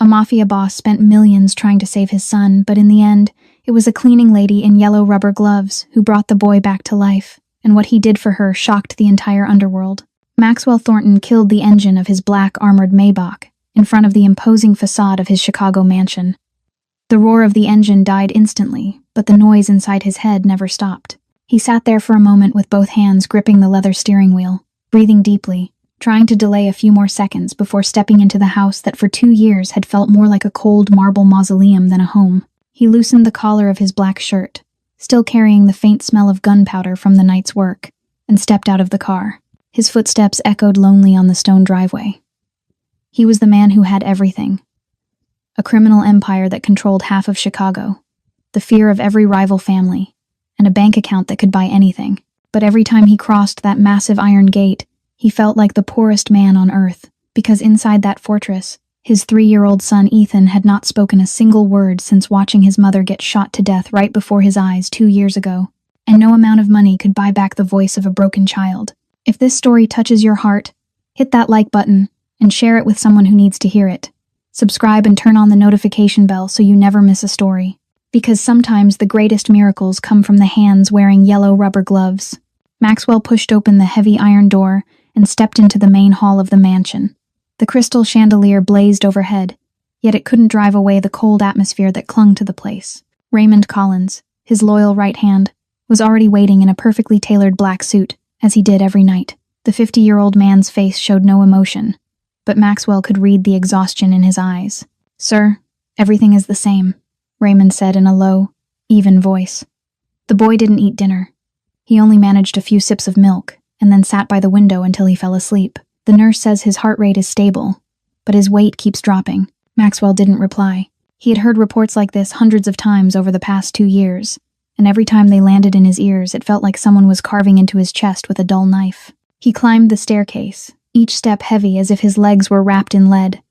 A mafia boss spent millions trying to save his son, but in the end, it was a cleaning lady in yellow rubber gloves who brought the boy back to life, and what he did for her shocked the entire underworld. Maxwell Thornton killed the engine of his black armored Maybach in front of the imposing facade of his Chicago mansion. The roar of the engine died instantly, but the noise inside his head never stopped. He sat there for a moment with both hands gripping the leather steering wheel, breathing deeply, trying to delay a few more seconds before stepping into the house that for 2 years had felt more like a cold marble mausoleum than a home. He loosened the collar of his black shirt, still carrying the faint smell of gunpowder from the night's work, and stepped out of the car. His footsteps echoed lonely on the stone driveway. He was the man who had everything. A criminal empire that controlled half of Chicago, the fear of every rival family, and a bank account that could buy anything. But every time he crossed that massive iron gate, he felt like the poorest man on earth, because inside that fortress, his 3-year-old son Ethan had not spoken a single word since watching his mother get shot to death right before his eyes 2 years ago, and no amount of money could buy back the voice of a broken child. If this story touches your heart, hit that like button and share it with someone who needs to hear it. Subscribe and turn on the notification bell so you never miss a story. Because sometimes the greatest miracles come from the hands wearing yellow rubber gloves. Maxwell pushed open the heavy iron door and stepped into the main hall of the mansion. The crystal chandelier blazed overhead, yet it couldn't drive away the cold atmosphere that clung to the place. Raymond Collins, his loyal right hand, was already waiting in a perfectly tailored black suit, as he did every night. The 50-year-old man's face showed no emotion, but Maxwell could read the exhaustion in his eyes. "Sir, everything is the same," Raymond said in a low, even voice. The boy didn't eat dinner. He only managed a few sips of milk, and then sat by the window until he fell asleep. The nurse says his heart rate is stable, but his weight keeps dropping. Maxwell didn't reply. He had heard reports like this hundreds of times over the past 2 years, and every time they landed in his ears, it felt like someone was carving into his chest with a dull knife. He climbed the staircase, each step heavy as if his legs were wrapped in lead,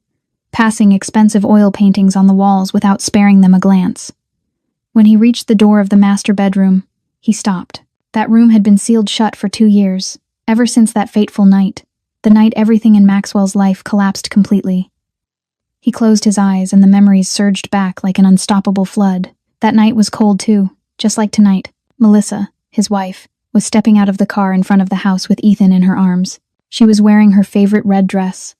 passing expensive oil paintings on the walls without sparing them a glance. When he reached the door of the master bedroom, he stopped. That room had been sealed shut for 2 years, ever since that fateful night, the night everything in Maxwell's life collapsed completely. He closed his eyes and the memories surged back like an unstoppable flood. That night was cold too, just like tonight. Melissa, his wife, was stepping out of the car in front of the house with Ethan in her arms. She was wearing her favorite red dress,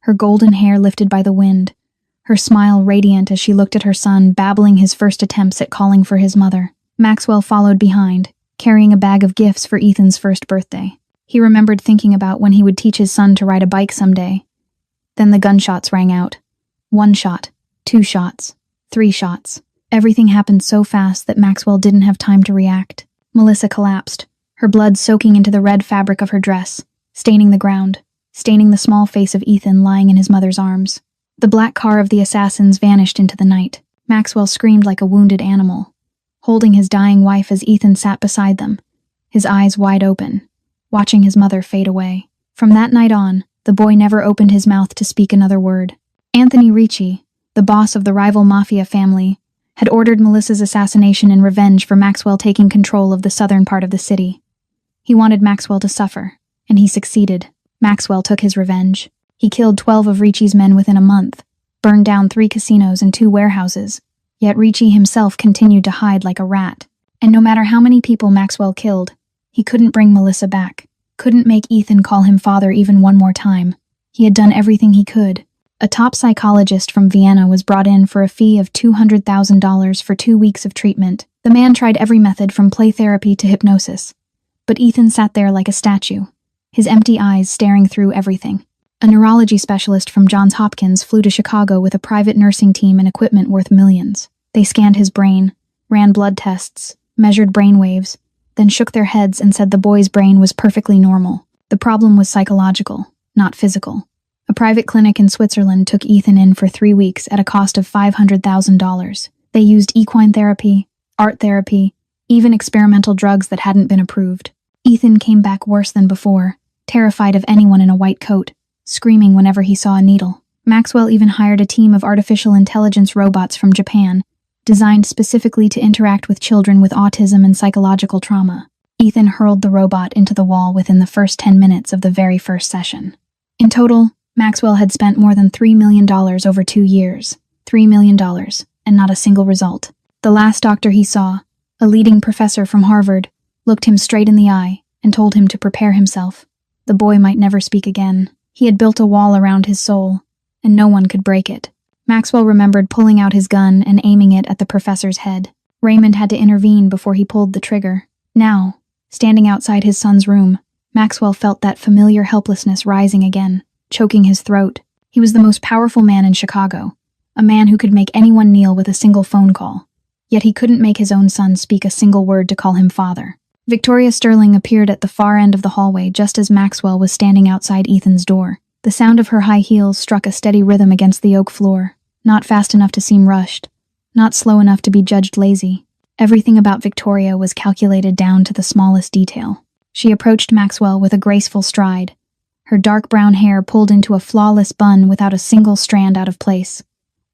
her golden hair lifted by the wind, her smile radiant as she looked at her son babbling his first attempts at calling for his mother. Maxwell followed behind, carrying a bag of gifts for Ethan's first birthday. He remembered thinking about when he would teach his son to ride a bike someday. Then the gunshots rang out. 1 shot, 2 shots, 3 shots. Everything happened so fast that Maxwell didn't have time to react. Melissa collapsed, her blood soaking into the red fabric of her dress, staining the ground, staining the small face of Ethan lying in his mother's arms. The black car of the assassins vanished into the night. Maxwell screamed like a wounded animal, holding his dying wife as Ethan sat beside them, his eyes wide open, watching his mother fade away. From that night on, the boy never opened his mouth to speak another word. Anthony Ricci, the boss of the rival Mafia family, had ordered Melissa's assassination in revenge for Maxwell taking control of the southern part of the city. He wanted Maxwell to suffer, and he succeeded. Maxwell took his revenge. He killed 12 of Ricci's men within a month, burned down 3 casinos and 2 warehouses, yet Ricci himself continued to hide like a rat. And no matter how many people Maxwell killed, he couldn't bring Melissa back, couldn't make Ethan call him father even one more time. He had done everything he could. A top psychologist from Vienna was brought in for a fee of $200,000 for 2 weeks of treatment. The man tried every method from play therapy to hypnosis. But Ethan sat there like a statue, his empty eyes staring through everything. A neurology specialist from Johns Hopkins flew to Chicago with a private nursing team and equipment worth millions. They scanned his brain, ran blood tests, measured brain waves, then shook their heads and said the boy's brain was perfectly normal. The problem was psychological, not physical. A private clinic in Switzerland took Ethan in for 3 weeks at a cost of $500,000. They used equine therapy, art therapy, even experimental drugs that hadn't been approved. Ethan came back worse than before, terrified of anyone in a white coat, screaming whenever he saw a needle. Maxwell even hired a team of artificial intelligence robots from Japan, designed specifically to interact with children with autism and psychological trauma. Ethan hurled the robot into the wall within the first 10 minutes of the very first session. In total, Maxwell had spent more than $3 million over 2 years. $3 million, and not a single result. The last doctor he saw, a leading professor from Harvard, looked him straight in the eye and told him to prepare himself. The boy might never speak again. He had built a wall around his soul, and no one could break it. Maxwell remembered pulling out his gun and aiming it at the professor's head. Raymond had to intervene before he pulled the trigger. Now, standing outside his son's room, Maxwell felt that familiar helplessness rising again, choking his throat. He was the most powerful man in Chicago, a man who could make anyone kneel with a single phone call. Yet he couldn't make his own son speak a single word to call him father. Victoria Sterling appeared at the far end of the hallway just as Maxwell was standing outside Ethan's door. The sound of her high heels struck a steady rhythm against the oak floor, not fast enough to seem rushed, not slow enough to be judged lazy. Everything about Victoria was calculated down to the smallest detail. She approached Maxwell with a graceful stride, her dark brown hair pulled into a flawless bun without a single strand out of place.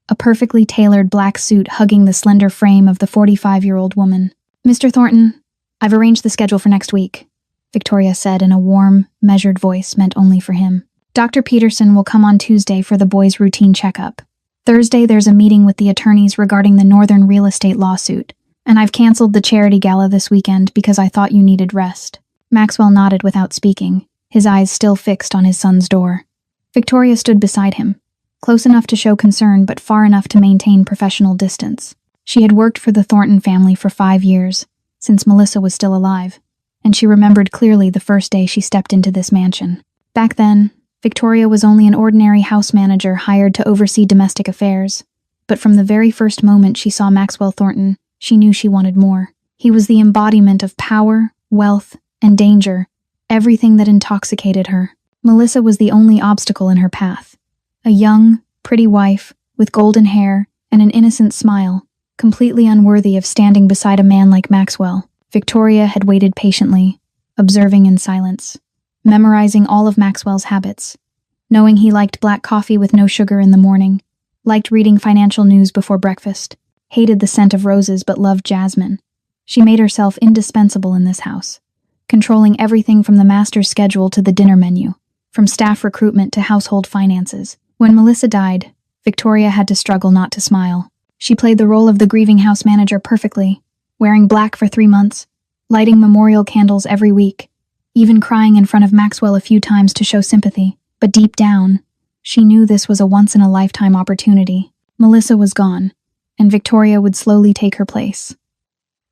A perfectly tailored black suit hugging the slender frame of the 45-year-old woman. "Mr. Thornton, I've arranged the schedule for next week," Victoria said in a warm, measured voice meant only for him. "Dr. Peterson will come on Tuesday for the boy's routine checkup. Thursday there's a meeting with the attorneys regarding the Northern real estate lawsuit, and I've canceled the charity gala this weekend because I thought you needed rest." Maxwell nodded without speaking, his eyes still fixed on his son's door. Victoria stood beside him, close enough to show concern but far enough to maintain professional distance. She had worked for the Thornton family for 5 years, since Melissa was still alive, and she remembered clearly the first day she stepped into this mansion. Back then, Victoria was only an ordinary house manager hired to oversee domestic affairs, but from the very first moment she saw Maxwell Thornton, she knew she wanted more. He was the embodiment of power, wealth, and danger, everything that intoxicated her. Melissa was the only obstacle in her path. A young, pretty wife, with golden hair and an innocent smile, completely unworthy of standing beside a man like Maxwell. Victoria had waited patiently, observing in silence, memorizing all of Maxwell's habits, knowing he liked black coffee with no sugar in the morning, liked reading financial news before breakfast, hated the scent of roses but loved jasmine. She made herself indispensable in this house, controlling everything from the master's schedule to the dinner menu, from staff recruitment to household finances. When Melissa died, Victoria had to struggle not to smile. She played the role of the grieving house manager perfectly, wearing black for 3 months, lighting memorial candles every week, even crying in front of Maxwell a few times to show sympathy. But deep down, she knew this was a once-in-a-lifetime opportunity. Melissa was gone, and Victoria would slowly take her place.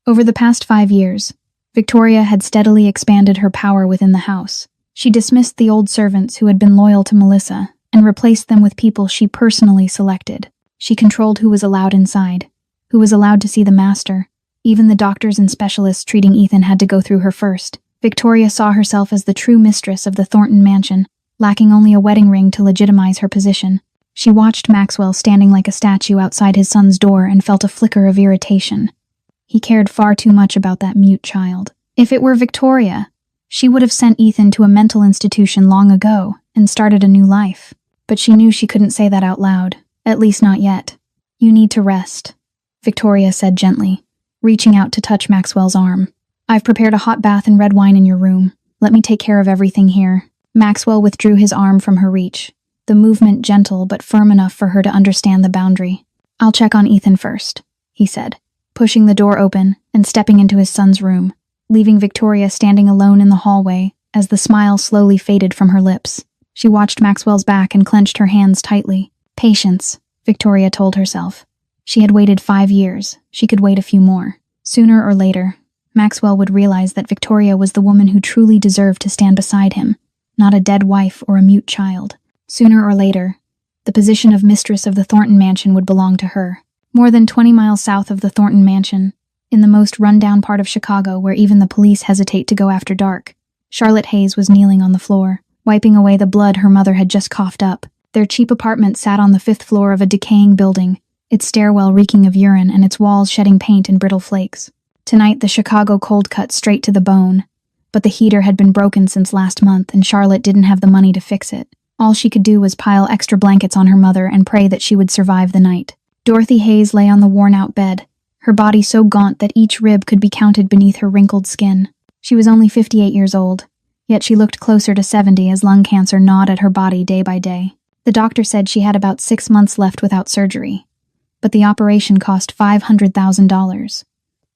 Over the past 5 years, Victoria had steadily expanded her power within the house. She dismissed the old servants who had been loyal to Melissa and replaced them with people she personally selected. She controlled who was allowed inside, who was allowed to see the master. Even the doctors and specialists treating Ethan had to go through her first. Victoria saw herself as the true mistress of the Thornton mansion, lacking only a wedding ring to legitimize her position. She watched Maxwell standing like a statue outside his son's door and felt a flicker of irritation. He cared far too much about that mute child. If it were Victoria, she would have sent Ethan to a mental institution long ago and started a new life. But she knew she couldn't say that out loud, at least not yet. "You need to rest," Victoria said gently, reaching out to touch Maxwell's arm. "I've prepared a hot bath and red wine in your room. Let me take care of everything here." Maxwell withdrew his arm from her reach, the movement gentle but firm enough for her to understand the boundary. "I'll check on Ethan first," he said, pushing the door open and stepping into his son's room, leaving Victoria standing alone in the hallway as the smile slowly faded from her lips. She watched Maxwell's back and clenched her hands tightly. Patience, Victoria told herself. She had waited 5 years. She could wait a few more. Sooner or later, Maxwell would realize that Victoria was the woman who truly deserved to stand beside him, not a dead wife or a mute child. Sooner or later, the position of mistress of the Thornton mansion would belong to her. More than 20 miles south of the Thornton mansion, in the most run-down part of Chicago where even the police hesitate to go after dark, Charlotte Hayes was kneeling on the floor, wiping away the blood her mother had just coughed up. Their cheap apartment sat on the 5th floor of a decaying building, its stairwell reeking of urine and its walls shedding paint in brittle flakes. Tonight the Chicago cold cut straight to the bone, but the heater had been broken since last month and Charlotte didn't have the money to fix it. All she could do was pile extra blankets on her mother and pray that she would survive the night. Dorothy Hayes lay on the worn-out bed, her body so gaunt that each rib could be counted beneath her wrinkled skin. She was only 58 years old, yet she looked closer to 70 as lung cancer gnawed at her body day by day. The doctor said she had about 6 months left without surgery, but the operation cost $500,000,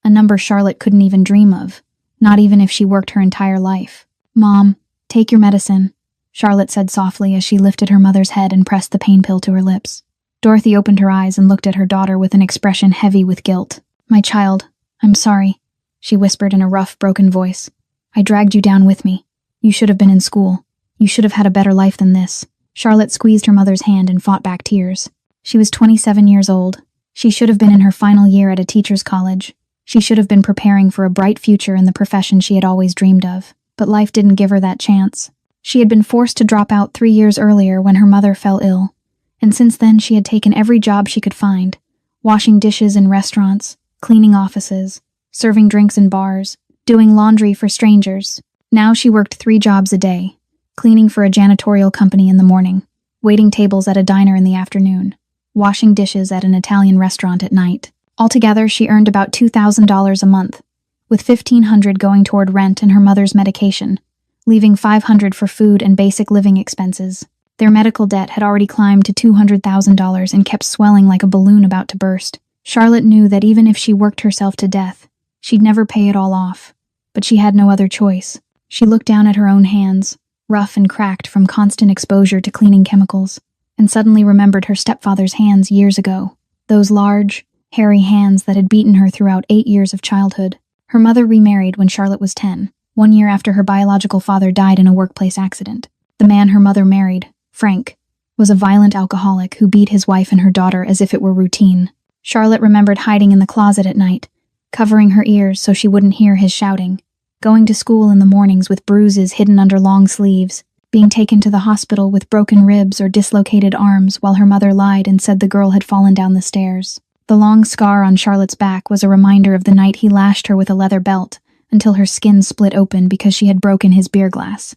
a number Charlotte couldn't even dream of, not even if she worked her entire life. "Mom, take your medicine," Charlotte said softly as she lifted her mother's head and pressed the pain pill to her lips. Dorothy opened her eyes and looked at her daughter with an expression heavy with guilt. "My child, I'm sorry," she whispered in a rough, broken voice. "I dragged you down with me. You should have been in school. You should have had a better life than this." Charlotte squeezed her mother's hand and fought back tears. She was 27 years old. She should have been in her final year at a teacher's college. She should have been preparing for a bright future in the profession she had always dreamed of. But life didn't give her that chance. She had been forced to drop out 3 years earlier when her mother fell ill, and since then she had taken every job she could find, washing dishes in restaurants, cleaning offices, serving drinks in bars, doing laundry for strangers. Now she worked 3 jobs a day, cleaning for a janitorial company in the morning, waiting tables at a diner in the afternoon, washing dishes at an Italian restaurant at night. Altogether, she earned about $2,000 a month, with $1,500 going toward rent and her mother's medication, leaving $500 for food and basic living expenses. Their medical debt had already climbed to $200,000 and kept swelling like a balloon about to burst. Charlotte knew that even if she worked herself to death, she'd never pay it all off, but she had no other choice. She looked down at her own hands, rough and cracked from constant exposure to cleaning chemicals, and suddenly remembered her stepfather's hands years ago, those large, hairy hands that had beaten her throughout 8 years of childhood. Her mother remarried when Charlotte was 10, 1 year after her biological father died in a workplace accident. The man her mother married, Frank, was a violent alcoholic who beat his wife and her daughter as if it were routine. Charlotte remembered hiding in the closet at night, covering her ears so she wouldn't hear his shouting, going to school in the mornings with bruises hidden under long sleeves, being taken to the hospital with broken ribs or dislocated arms while her mother lied and said the girl had fallen down the stairs. The long scar on Charlotte's back was a reminder of the night he lashed her with a leather belt until her skin split open because she had broken his beer glass.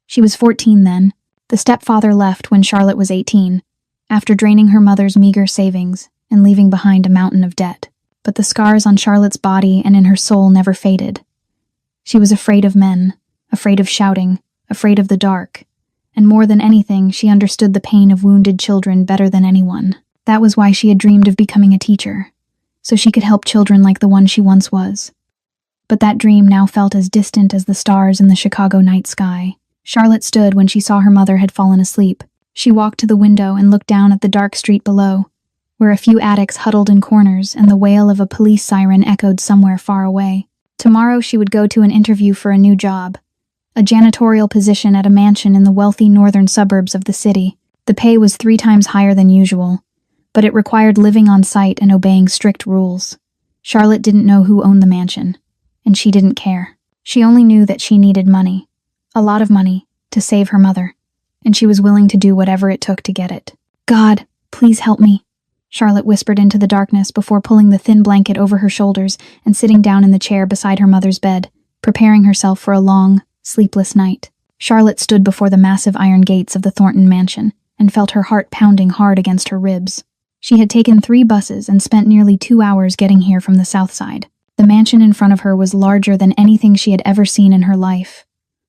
She was 14 then. The stepfather left when Charlotte was 18, after draining her mother's meager savings and leaving behind a mountain of debt. But the scars on Charlotte's body and in her soul never faded. She was afraid of men, afraid of shouting, afraid of the dark, and more than anything, she understood the pain of wounded children better than anyone. That was why she had dreamed of becoming a teacher, so she could help children like the one she once was. But that dream now felt as distant as the stars in the Chicago night sky. Charlotte stood when she saw her mother had fallen asleep. She walked to the window and looked down at the dark street below, where a few addicts huddled in corners and the wail of a police siren echoed somewhere far away. Tomorrow she would go to an interview for a new job, a janitorial position at a mansion in the wealthy northern suburbs of the city. The pay was 3 times higher than usual, but it required living on site and obeying strict rules. Charlotte didn't know who owned the mansion, and she didn't care. She only knew that she needed money, a lot of money, to save her mother, and she was willing to do whatever it took to get it. "God, please help me," Charlotte whispered into the darkness before pulling the thin blanket over her shoulders and sitting down in the chair beside her mother's bed, preparing herself for a long, sleepless night. Charlotte stood before the massive iron gates of the Thornton mansion and felt her heart pounding hard against her ribs. She had taken 3 buses and spent nearly 2 hours getting here from the south side. The mansion in front of her was larger than anything she had ever seen in her life,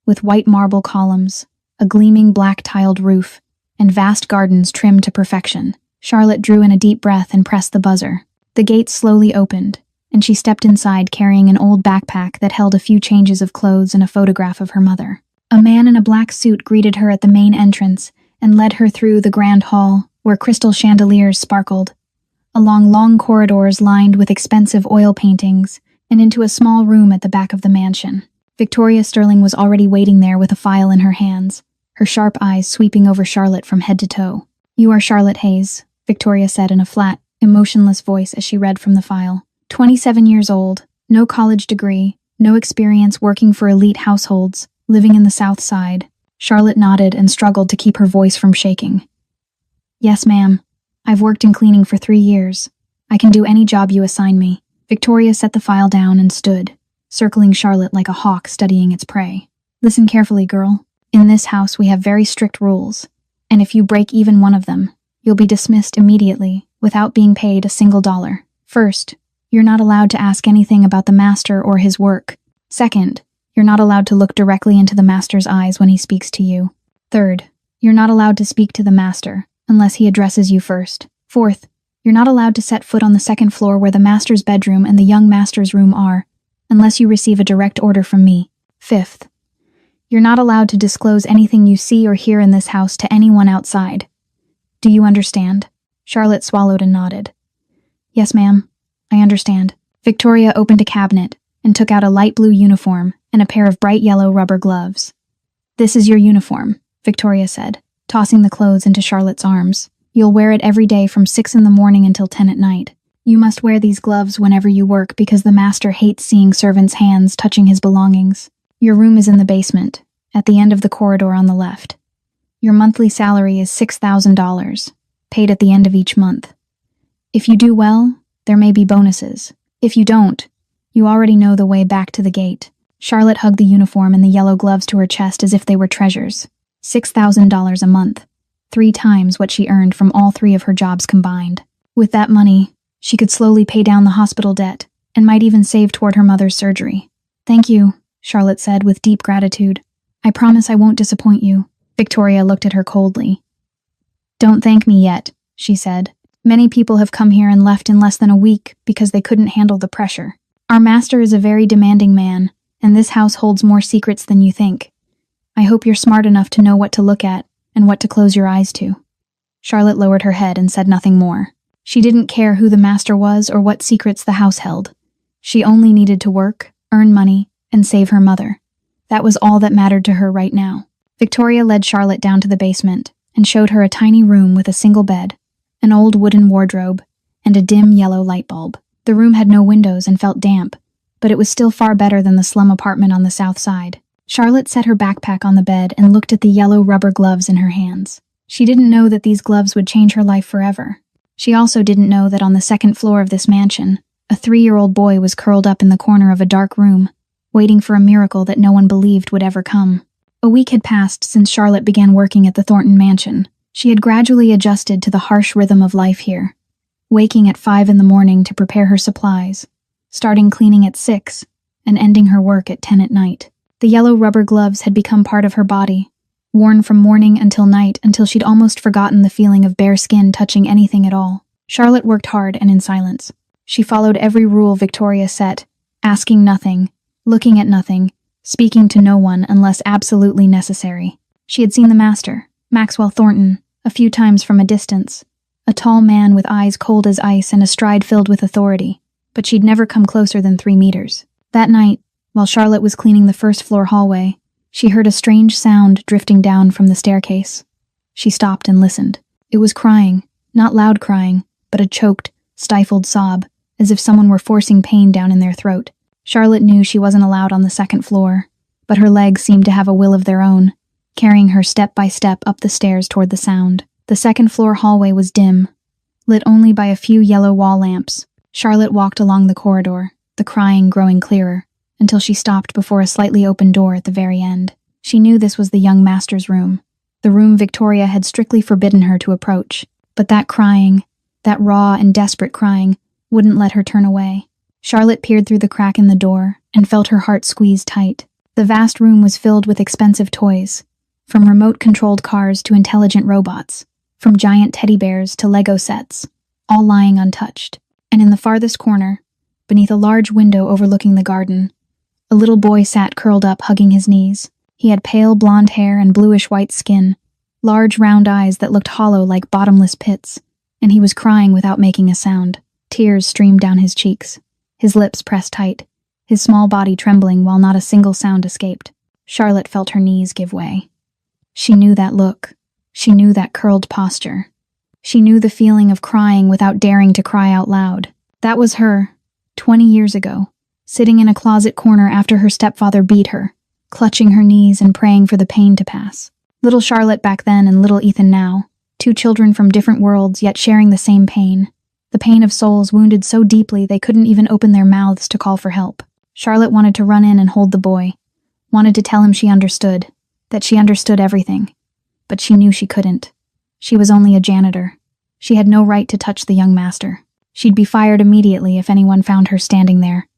with white marble columns, a gleaming black-tiled roof, and vast gardens trimmed to perfection. Charlotte drew in a deep breath and pressed the buzzer. The gates slowly opened, and she stepped inside carrying an old backpack that held a few changes of clothes and a photograph of her mother. A man in a black suit greeted her at the main entrance and led her through the grand hall, where crystal chandeliers sparkled, along long corridors lined with expensive oil paintings, and into a small room at the back of the mansion. Victoria Sterling was already waiting there with a file in her hands, her sharp eyes sweeping over Charlotte from head to toe. "You are Charlotte Hayes," Victoria said in a flat, emotionless voice as she read from the file. 27 years old, no college degree, no experience working for elite households, living in the South Side. Charlotte nodded and struggled to keep her voice from shaking. "Yes, ma'am. I've worked in cleaning for 3 years. I can do any job you assign me." Victoria set the file down and stood, circling Charlotte like a hawk studying its prey. "Listen carefully, girl. In this house we have very strict rules, and if you break even one of them, you'll be dismissed immediately, without being paid a single dollar. First, you're not allowed to ask anything about the master or his work. Second, you're not allowed to look directly into the master's eyes when he speaks to you. Third, You're not allowed to speak to the master, unless he addresses you first. Fourth, you're not allowed to set foot on the second floor where the master's bedroom and the young master's room are, unless you receive a direct order from me. Fifth, you're not allowed to disclose anything you see or hear in this house to anyone outside. Do you understand? Charlotte swallowed and nodded. Yes, ma'am. I understand. Victoria opened a cabinet and took out a light blue uniform and a pair of bright yellow rubber gloves. This is your uniform, Victoria said, tossing the clothes into Charlotte's arms. You'll wear it every day from 6 in the morning until 10 at night. You must wear these gloves whenever you work because the master hates seeing servants' hands touching his belongings. Your room is in the basement, at the end of the corridor on the left. Your monthly salary is $6,000, paid at the end of each month. If you do well, there may be bonuses. If you don't, you already know the way back to the gate. Charlotte hugged the uniform and the yellow gloves to her chest as if they were treasures. $6,000 a month, 3 times what she earned from all 3 of her jobs combined. With that money, she could slowly pay down the hospital debt and might even save toward her mother's surgery. Thank you, Charlotte said with deep gratitude. I promise I won't disappoint you. Victoria looked at her coldly. Don't thank me yet, she said. Many people have come here and left in less than a week because they couldn't handle the pressure. Our master is a very demanding man, and this house holds more secrets than you think. I hope you're smart enough to know what to look at and what to close your eyes to. Charlotte lowered her head and said nothing more. She didn't care who the master was or what secrets the house held. She only needed to work, earn money, and save her mother. That was all that mattered to her right now. Victoria led Charlotte down to the basement and showed her a tiny room with a single bed, an old wooden wardrobe, and a dim yellow light bulb. The room had no windows and felt damp, but it was still far better than the slum apartment on the south side. Charlotte set her backpack on the bed and looked at the yellow rubber gloves in her hands. She didn't know that these gloves would change her life forever. She also didn't know that on the second floor of this mansion, a 3-year-old boy was curled up in the corner of a dark room, waiting for a miracle that no one believed would ever come. A week had passed since Charlotte began working at the Thornton mansion. She had gradually adjusted to the harsh rhythm of life here, waking at 5 in the morning to prepare her supplies, starting cleaning at 6, and ending her work at 10 at night. The yellow rubber gloves had become part of her body, worn from morning until night until she'd almost forgotten the feeling of bare skin touching anything at all. Charlotte worked hard and in silence. She followed every rule Victoria set, asking nothing, looking at nothing, speaking to no one unless absolutely necessary. She had seen the master, Maxwell Thornton, a few times from a distance, a tall man with eyes cold as ice and a stride filled with authority, but she'd never come closer than 3 meters. That night, while Charlotte was cleaning the first-floor hallway, she heard a strange sound drifting down from the staircase. She stopped and listened. It was crying, not loud crying, but a choked, stifled sob, as if someone were forcing pain down in their throat. Charlotte knew she wasn't allowed on the second floor, but her legs seemed to have a will of their own, carrying her step by step up the stairs toward the sound. The second-floor hallway was dim, lit only by a few yellow wall lamps. Charlotte walked along the corridor, the crying growing clearer, until she stopped before a slightly open door at the very end. She knew this was the young master's room, the room Victoria had strictly forbidden her to approach. But that crying, that raw and desperate crying, wouldn't let her turn away. Charlotte peered through the crack in the door and felt her heart squeeze tight. The vast room was filled with expensive toys, from remote-controlled cars to intelligent robots, from giant teddy bears to Lego sets, all lying untouched. And in the farthest corner, beneath a large window overlooking the garden, a little boy sat curled up hugging his knees. He had pale blonde hair and bluish-white skin, large round eyes that looked hollow like bottomless pits, and he was crying without making a sound. Tears streamed down his cheeks, his lips pressed tight, his small body trembling while not a single sound escaped. Charlotte felt her knees give way. She knew that look. She knew that curled posture. She knew the feeling of crying without daring to cry out loud. That was her, 20 years ago, sitting in a closet corner after her stepfather beat her, clutching her knees and praying for the pain to pass. Little Charlotte back then and little Ethan now, 2 children from different worlds yet sharing the same pain. The pain of souls wounded so deeply they couldn't even open their mouths to call for help. Charlotte wanted to run in and hold the boy, wanted to tell him she understood, that she understood everything. But she knew she couldn't. She was only a janitor. She had no right to touch the young master. She'd be fired immediately if anyone found her standing there.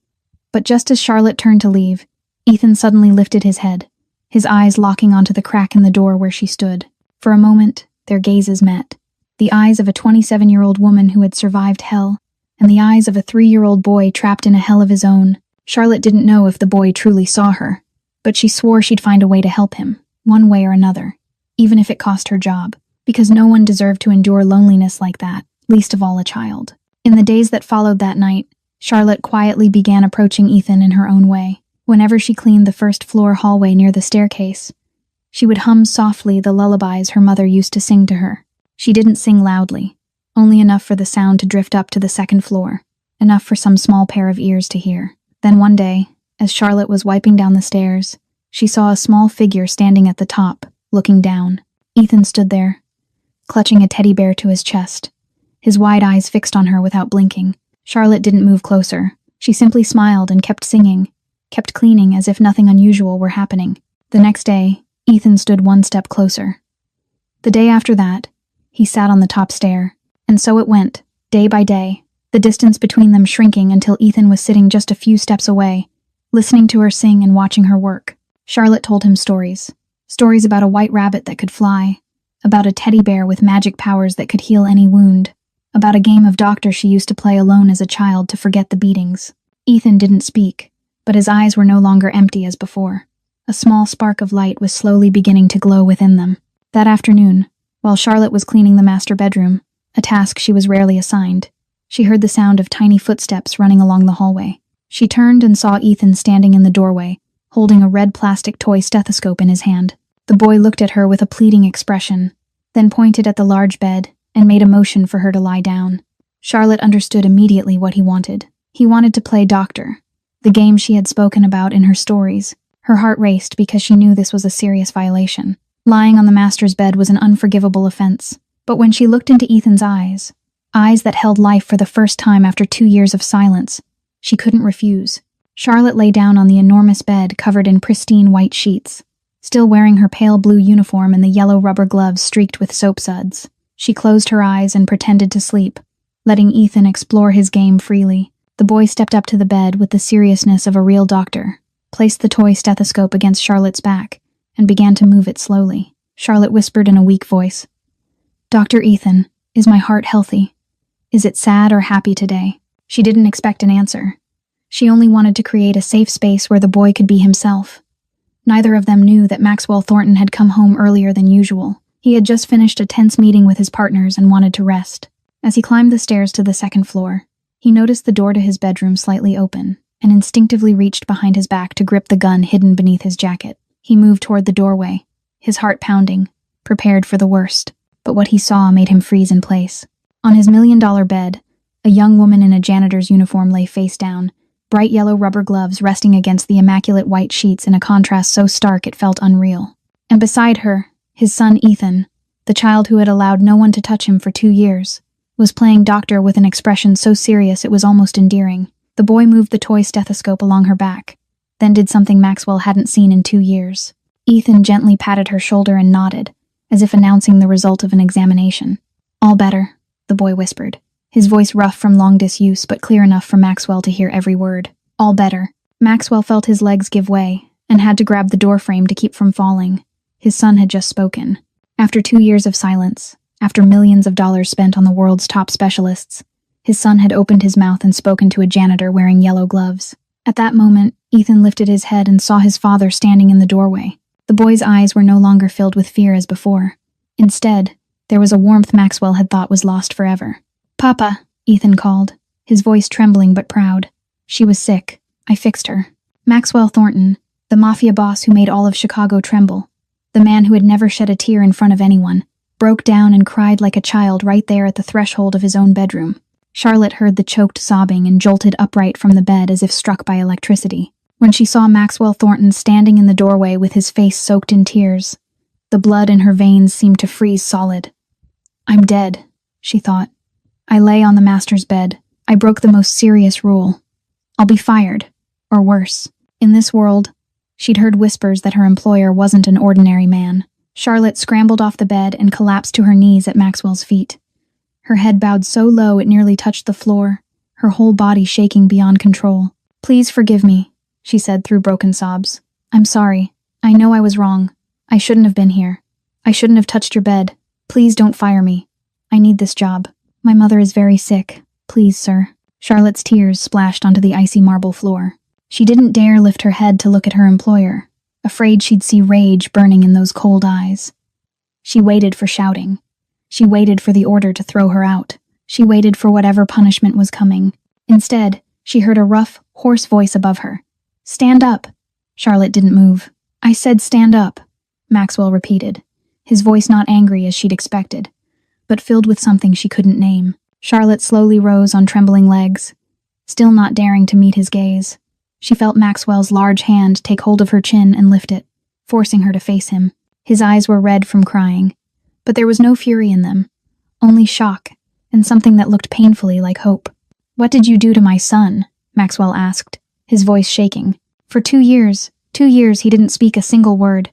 But just as Charlotte turned to leave, Ethan suddenly lifted his head, his eyes locking onto the crack in the door where she stood. For a moment, their gazes met. The eyes of a 27-year-old woman who had survived hell, and the eyes of a 3-year-old boy trapped in a hell of his own. Charlotte didn't know if the boy truly saw her, but she swore she'd find a way to help him, one way or another, even if it cost her job, because no one deserved to endure loneliness like that, least of all a child. In the days that followed that night, Charlotte quietly began approaching Ethan in her own way. Whenever she cleaned the first-floor hallway near the staircase, she would hum softly the lullabies her mother used to sing to her. She didn't sing loudly, only enough for the sound to drift up to the second floor, enough for some small pair of ears to hear. Then one day, as Charlotte was wiping down the stairs, she saw a small figure standing at the top, looking down. Ethan stood there, clutching a teddy bear to his chest, his wide eyes fixed on her without blinking. Charlotte didn't move closer. She simply smiled and kept singing, kept cleaning as if nothing unusual were happening. The next day, Ethan stood one step closer. The day after that, he sat on the top stair, and so it went, day by day, the distance between them shrinking until Ethan was sitting just a few steps away, listening to her sing and watching her work. Charlotte told him stories about a white rabbit that could fly, about a teddy bear with magic powers that could heal any wound, about a game of doctor she used to play alone as a child to forget the beatings. Ethan didn't speak, but his eyes were no longer empty as before. A small spark of light was slowly beginning to glow within them. That afternoon, while Charlotte was cleaning the master bedroom, a task she was rarely assigned, she heard the sound of tiny footsteps running along the hallway. She turned and saw Ethan standing in the doorway, holding a red plastic toy stethoscope in his hand. The boy looked at her with a pleading expression, then pointed at the large bed and made a motion for her to lie down. Charlotte understood immediately what he wanted. He wanted to play doctor, the game she had spoken about in her stories. Her heart raced because she knew this was a serious violation. Lying on the master's bed was an unforgivable offense. But when she looked into Ethan's eyes that held life for the first time after 2 years of silence, she couldn't refuse. Charlotte lay down on the enormous bed covered in pristine white sheets, still wearing her pale blue uniform and the yellow rubber gloves streaked with soap suds. She closed her eyes and pretended to sleep, letting Ethan explore his game freely. The boy stepped up to the bed with the seriousness of a real doctor, placed the toy stethoscope against Charlotte's back, and began to move it slowly. Charlotte whispered in a weak voice, "Dr. Ethan, is my heart healthy? Is it sad or happy today?" She didn't expect an answer. She only wanted to create a safe space where the boy could be himself. Neither of them knew that Maxwell Thornton had come home earlier than usual. He had just finished a tense meeting with his partners and wanted to rest. As he climbed the stairs to the second floor, he noticed the door to his bedroom slightly open and instinctively reached behind his back to grip the gun hidden beneath his jacket. He moved toward the doorway, his heart pounding, prepared for the worst. But what he saw made him freeze in place. On his $1 million bed, a young woman in a janitor's uniform lay face down, bright yellow rubber gloves resting against the immaculate white sheets in a contrast so stark it felt unreal. And beside her, his son Ethan, the child who had allowed no one to touch him for 2 years, was playing doctor with an expression so serious it was almost endearing. The boy moved the toy stethoscope along her back, then did something Maxwell hadn't seen in 2 years. Ethan gently patted her shoulder and nodded, as if announcing the result of an examination. "All better," the boy whispered, his voice rough from long disuse but clear enough for Maxwell to hear every word. "All better." Maxwell felt his legs give way and had to grab the doorframe to keep from falling. His son had just spoken. After 2 years of silence, after millions of dollars spent on the world's top specialists, his son had opened his mouth and spoken to a janitor wearing yellow gloves. At that moment, Ethan lifted his head and saw his father standing in the doorway. The boy's eyes were no longer filled with fear as before. Instead, there was a warmth Maxwell had thought was lost forever. "Papa," Ethan called, his voice trembling but proud. "She was sick. I fixed her." Maxwell Thornton, the mafia boss who made all of Chicago tremble, the man who had never shed a tear in front of anyone, broke down and cried like a child right there at the threshold of his own bedroom. Charlotte heard the choked sobbing and jolted upright from the bed as if struck by electricity. When she saw Maxwell Thornton standing in the doorway with his face soaked in tears, the blood in her veins seemed to freeze solid. "I'm dead," she thought. "I lay on the master's bed. I broke the most serious rule. I'll be fired, or worse." In this world, she'd heard whispers that her employer wasn't an ordinary man. Charlotte scrambled off the bed and collapsed to her knees at Maxwell's feet. Her head bowed so low it nearly touched the floor, her whole body shaking beyond control. "Please forgive me," she said through broken sobs. "I'm sorry. I know I was wrong. I shouldn't have been here. I shouldn't have touched your bed. Please don't fire me. I need this job. My mother is very sick. Please, sir." Charlotte's tears splashed onto the icy marble floor. She didn't dare lift her head to look at her employer, afraid she'd see rage burning in those cold eyes. She waited for shouting. She waited for the order to throw her out. She waited for whatever punishment was coming. Instead, she heard a rough, hoarse voice above her. "Stand up." Charlotte didn't move. "I said stand up," Maxwell repeated, his voice not angry as she'd expected, but filled with something she couldn't name. Charlotte slowly rose on trembling legs, still not daring to meet his gaze. She felt Maxwell's large hand take hold of her chin and lift it, forcing her to face him. His eyes were red from crying, but there was no fury in them, only shock, and something that looked painfully like hope. "What did you do to my son?" Maxwell asked, his voice shaking. "For 2 years he didn't speak a single word.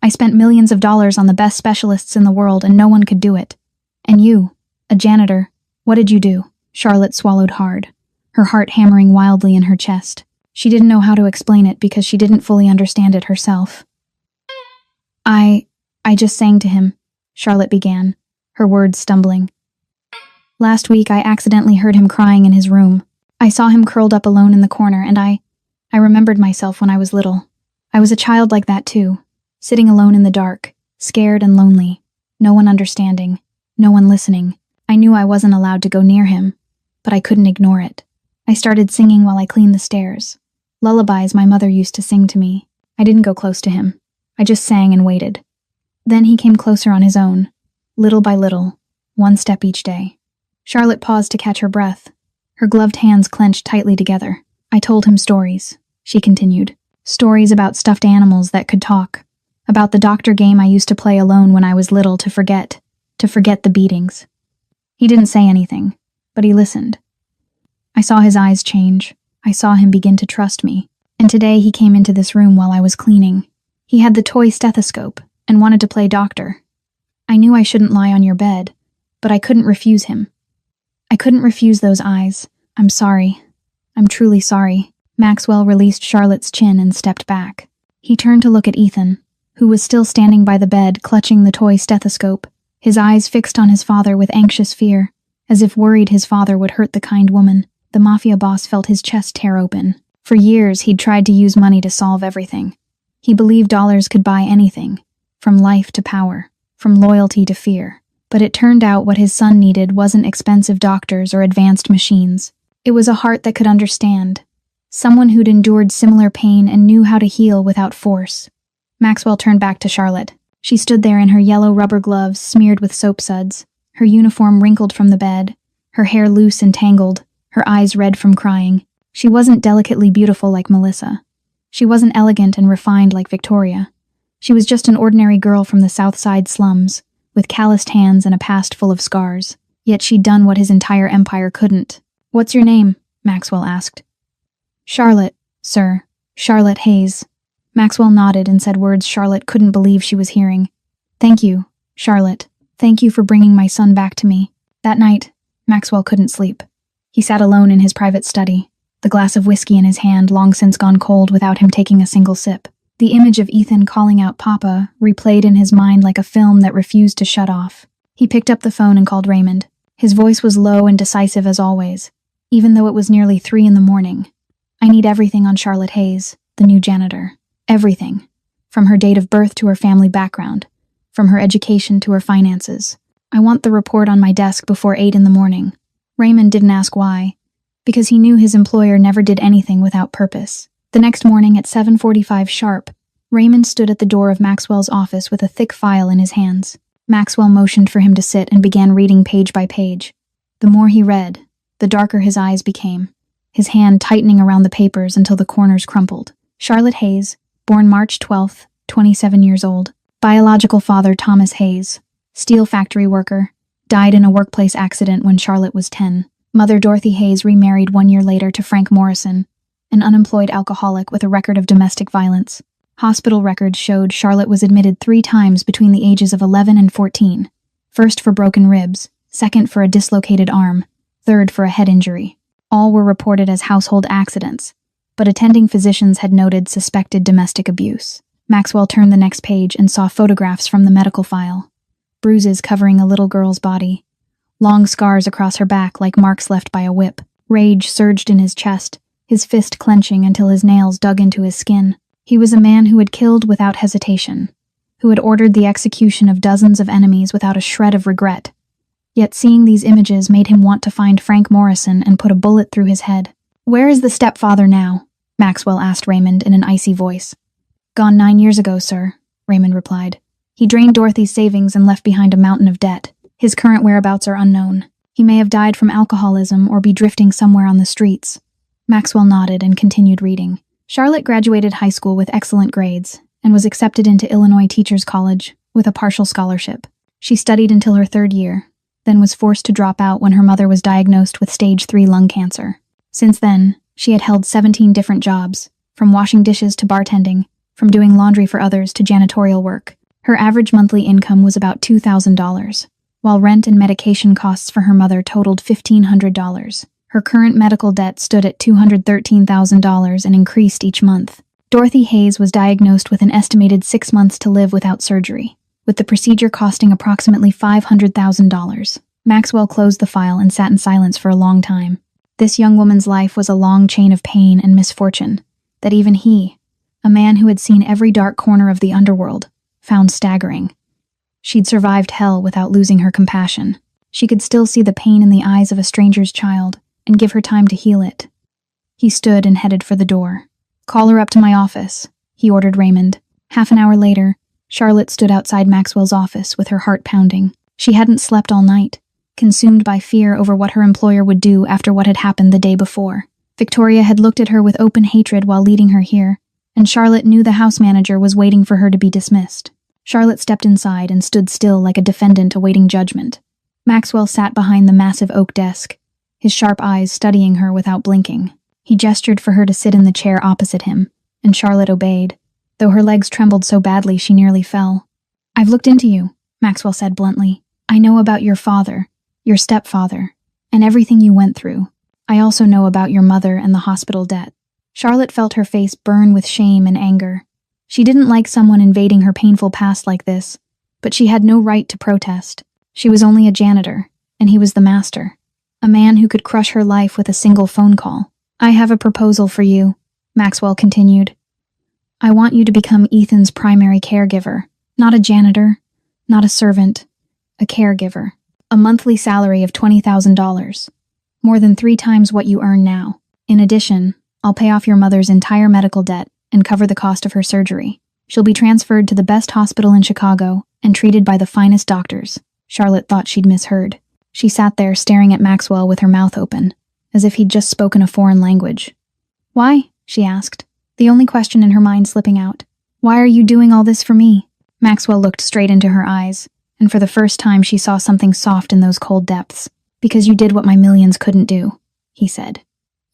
I spent millions of dollars on the best specialists in the world and no one could do it. And you, a janitor, what did you do?" Charlotte swallowed hard, her heart hammering wildly in her chest. She didn't know how to explain it because she didn't fully understand it herself. I just sang to him," Charlotte began, her words stumbling. "Last week I accidentally heard him crying in his room. I saw him curled up alone in the corner and I remembered myself when I was little. I was a child like that too, sitting alone in the dark, scared and lonely, no one understanding, no one listening. I knew I wasn't allowed to go near him, but I couldn't ignore it. I started singing while I cleaned the stairs. Lullabies my mother used to sing to me. I didn't go close to him. I just sang and waited. Then he came closer on his own, little by little, one step each day." Charlotte paused to catch her breath. Her gloved hands clenched tightly together. "I told him stories," she continued. "Stories about stuffed animals that could talk. About the doctor game I used to play alone when I was little to forget the beatings. He didn't say anything, but he listened. I saw his eyes change. I saw him begin to trust me. And today he came into this room while I was cleaning. He had the toy stethoscope and wanted to play doctor. I knew I shouldn't lie on your bed, but I couldn't refuse him. I couldn't refuse those eyes. I'm sorry. I'm truly sorry." Maxwell released Charlotte's chin and stepped back. He turned to look at Ethan, who was still standing by the bed clutching the toy stethoscope, his eyes fixed on his father with anxious fear, as if worried his father would hurt the kind woman. The mafia boss felt his chest tear open. For years, he'd tried to use money to solve everything. He believed dollars could buy anything, from life to power, from loyalty to fear. But it turned out what his son needed wasn't expensive doctors or advanced machines. It was a heart that could understand. Someone who'd endured similar pain and knew how to heal without force. Maxwell turned back to Charlotte. She stood there in her yellow rubber gloves smeared with soap suds, her uniform wrinkled from the bed, her hair loose and tangled, her eyes red from crying. She wasn't delicately beautiful like Melissa. She wasn't elegant and refined like Victoria. She was just an ordinary girl from the South Side slums, with calloused hands and a past full of scars. Yet she'd done what his entire empire couldn't. "What's your name?" Maxwell asked. "Charlotte, sir. Charlotte Hayes." Maxwell nodded and said words Charlotte couldn't believe she was hearing. "Thank you, Charlotte. Thank you for bringing my son back to me." That night, Maxwell couldn't sleep. He sat alone in his private study, the glass of whiskey in his hand long since gone cold without him taking a single sip. The image of Ethan calling out Papa replayed in his mind like a film that refused to shut off. He picked up the phone and called Raymond. His voice was low and decisive as always, even though it was nearly 3 a.m. "I need everything on Charlotte Hayes, the new janitor. Everything. From her date of birth to her family background, from her education to her finances. I want the report on my desk before 8 a.m. Raymond didn't ask why, because he knew his employer never did anything without purpose. The next morning at 7:45 sharp, Raymond stood at the door of Maxwell's office with a thick file in his hands. Maxwell motioned for him to sit and began reading page by page. The more he read, the darker his eyes became, his hand tightening around the papers until the corners crumpled. Charlotte Hayes, born March 12th, 27 years old. Biological father Thomas Hayes, steel factory worker, died in a workplace accident when Charlotte was 10. Mother Dorothy Hayes remarried 1 year later to Frank Morrison, an unemployed alcoholic with a record of domestic violence. Hospital records showed Charlotte was admitted 3 times between the ages of 11 and 14, first for broken ribs, second for a dislocated arm, third for a head injury. All were reported as household accidents, but attending physicians had noted suspected domestic abuse. Maxwell turned the next page and saw photographs from the medical file. Bruises covering a little girl's body. Long scars across her back like marks left by a whip. Rage surged in his chest, his fist clenching until his nails dug into his skin. He was a man who had killed without hesitation, who had ordered the execution of dozens of enemies without a shred of regret. Yet seeing these images made him want to find Frank Morrison and put a bullet through his head. "Where is the stepfather now?" Maxwell asked Raymond in an icy voice. "Gone 9 years ago, sir," Raymond replied. "He drained Dorothy's savings and left behind a mountain of debt. His current whereabouts are unknown. He may have died from alcoholism or be drifting somewhere on the streets." Maxwell nodded and continued reading. Charlotte graduated high school with excellent grades and was accepted into Illinois Teachers College with a partial scholarship. She studied until her 3rd year, then was forced to drop out when her mother was diagnosed with stage 3 lung cancer. Since then, she had held 17 different jobs, from washing dishes to bartending, from doing laundry for others to janitorial work. Her average monthly income was about $2,000, while rent and medication costs for her mother totaled $1,500. Her current medical debt stood at $213,000 and increased each month. Dorothy Hayes was diagnosed with an estimated 6 months to live without surgery, with the procedure costing approximately $500,000. Maxwell closed the file and sat in silence for a long time. This young woman's life was a long chain of pain and misfortune that even he, a man who had seen every dark corner of the underworld, found staggering. She'd survived hell without losing her compassion. She could still see the pain in the eyes of a stranger's child and give her time to heal it. He stood and headed for the door. "Call her up to my office," he ordered Raymond. Half an hour later, Charlotte stood outside Maxwell's office with her heart pounding. She hadn't slept all night, consumed by fear over what her employer would do after what had happened the day before. Victoria had looked at her with open hatred while leading her here, and Charlotte knew the house manager was waiting for her to be dismissed. Charlotte stepped inside and stood still like a defendant awaiting judgment. Maxwell sat behind the massive oak desk, his sharp eyes studying her without blinking. He gestured for her to sit in the chair opposite him, and Charlotte obeyed, though her legs trembled so badly she nearly fell. "I've looked into you," Maxwell said bluntly. "I know about your father, your stepfather, and everything you went through. I also know about your mother and the hospital debt." Charlotte felt her face burn with shame and anger. She didn't like someone invading her painful past like this, but she had no right to protest. She was only a janitor, and he was the master, a man who could crush her life with a single phone call. "I have a proposal for you," Maxwell continued. "I want you to become Ethan's primary caregiver, not a janitor, not a servant, a caregiver. A monthly salary of $20,000, more than 3 times what you earn now. In addition, I'll pay off your mother's entire medical debt and cover the cost of her surgery. She'll be transferred to the best hospital in Chicago and treated by the finest doctors." Charlotte thought she'd misheard. She sat there staring at Maxwell with her mouth open, as if he'd just spoken a foreign language. "Why?" she asked, the only question in her mind slipping out. "Why are you doing all this for me?" Maxwell looked straight into her eyes, and for the first time she saw something soft in those cold depths. "Because you did what my millions couldn't do," he said.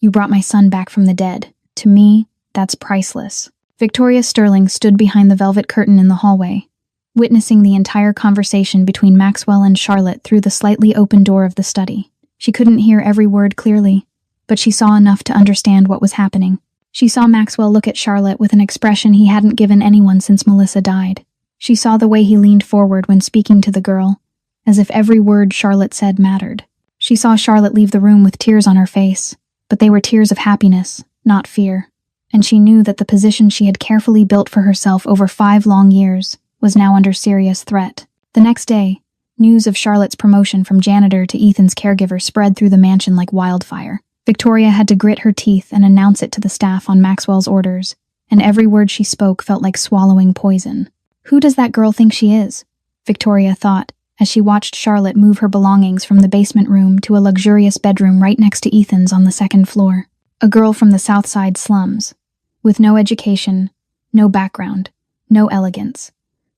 "You brought my son back from the dead. To me, that's priceless." Victoria Sterling stood behind the velvet curtain in the hallway, witnessing the entire conversation between Maxwell and Charlotte through the slightly open door of the study. She couldn't hear every word clearly, but she saw enough to understand what was happening. She saw Maxwell look at Charlotte with an expression he hadn't given anyone since Melissa died. She saw the way he leaned forward when speaking to the girl, as if every word Charlotte said mattered. She saw Charlotte leave the room with tears on her face, but they were tears of happiness, not fear. And she knew that the position she had carefully built for herself over 5 long years was now under serious threat. The next day, news of Charlotte's promotion from janitor to Ethan's caregiver spread through the mansion like wildfire. Victoria had to grit her teeth and announce it to the staff on Maxwell's orders, and every word she spoke felt like swallowing poison. "Who does that girl think she is?" Victoria thought, as she watched Charlotte move her belongings from the basement room to a luxurious bedroom right next to Ethan's on the 2nd floor. A girl from the South Side slums, with no education, no background, no elegance,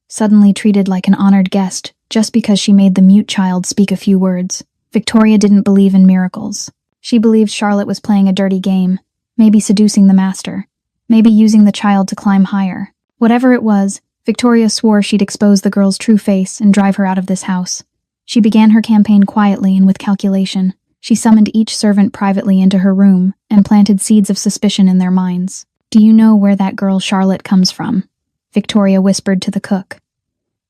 suddenly treated like an honored guest just because she made the mute child speak a few words. Victoria didn't believe in miracles. She believed Charlotte was playing a dirty game, maybe seducing the master, maybe using the child to climb higher. Whatever it was, Victoria swore she'd expose the girl's true face and drive her out of this house. She began her campaign quietly and with calculation. She summoned each servant privately into her room and planted seeds of suspicion in their minds. "Do you know where that girl Charlotte comes from?" Victoria whispered to the cook.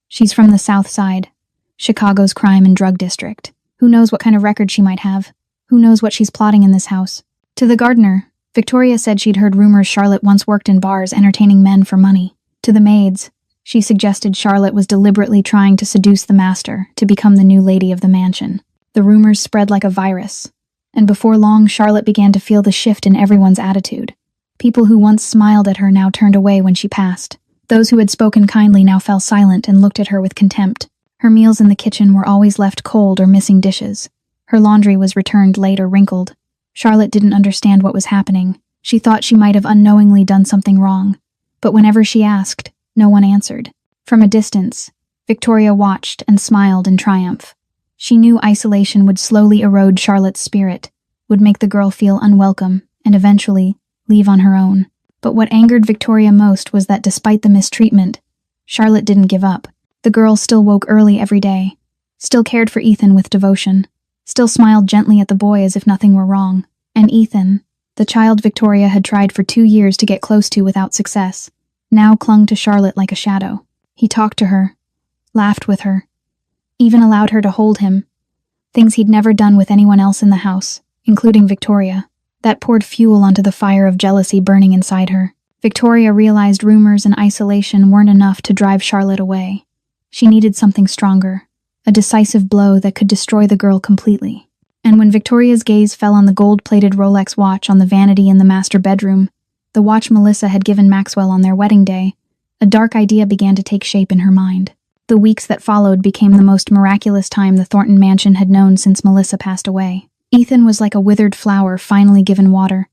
"She's from the South Side, Chicago's crime and drug district. Who knows what kind of record she might have? Who knows what she's plotting in this house?" To the gardener, Victoria said she'd heard rumors Charlotte once worked in bars entertaining men for money. To the maids, she suggested Charlotte was deliberately trying to seduce the master to become the new lady of the mansion. The rumors spread like a virus, and before long Charlotte began to feel the shift in everyone's attitude. People who once smiled at her now turned away when she passed. Those who had spoken kindly now fell silent and looked at her with contempt. Her meals in the kitchen were always left cold or missing dishes. Her laundry was returned late or wrinkled. Charlotte didn't understand what was happening. She thought she might have unknowingly done something wrong. But whenever she asked, no one answered. From a distance, Victoria watched and smiled in triumph. She knew isolation would slowly erode Charlotte's spirit, would make the girl feel unwelcome, and eventually leave on her own. But what angered Victoria most was that despite the mistreatment, Charlotte didn't give up. The girl still woke early every day, still cared for Ethan with devotion, still smiled gently at the boy as if nothing were wrong. And Ethan, the child Victoria had tried for 2 years to get close to without success, now clung to Charlotte like a shadow. He talked to her, laughed with her, even allowed her to hold him, things he'd never done with anyone else in the house, including Victoria. That poured fuel onto the fire of jealousy burning inside her. Victoria realized rumors and isolation weren't enough to drive Charlotte away. She needed something stronger, a decisive blow that could destroy the girl completely. And when Victoria's gaze fell on the gold-plated Rolex watch on the vanity in the master bedroom, the watch Melissa had given Maxwell on their wedding day, a dark idea began to take shape in her mind. The weeks that followed became the most miraculous time the Thornton mansion had known since Melissa passed away. Ethan was like a withered flower finally given water,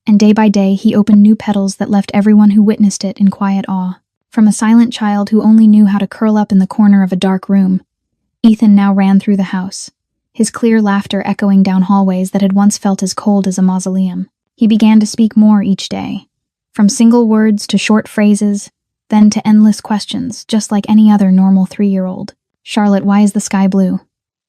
and day by day he opened new petals that left everyone who witnessed it in quiet awe. From a silent child who only knew how to curl up in the corner of a dark room, Ethan now ran through the house, his clear laughter echoing down hallways that had once felt as cold as a mausoleum. He began to speak more each day, from single words to short phrases, then to endless questions, just like any other normal 3-year-old. "Charlotte, why is the sky blue?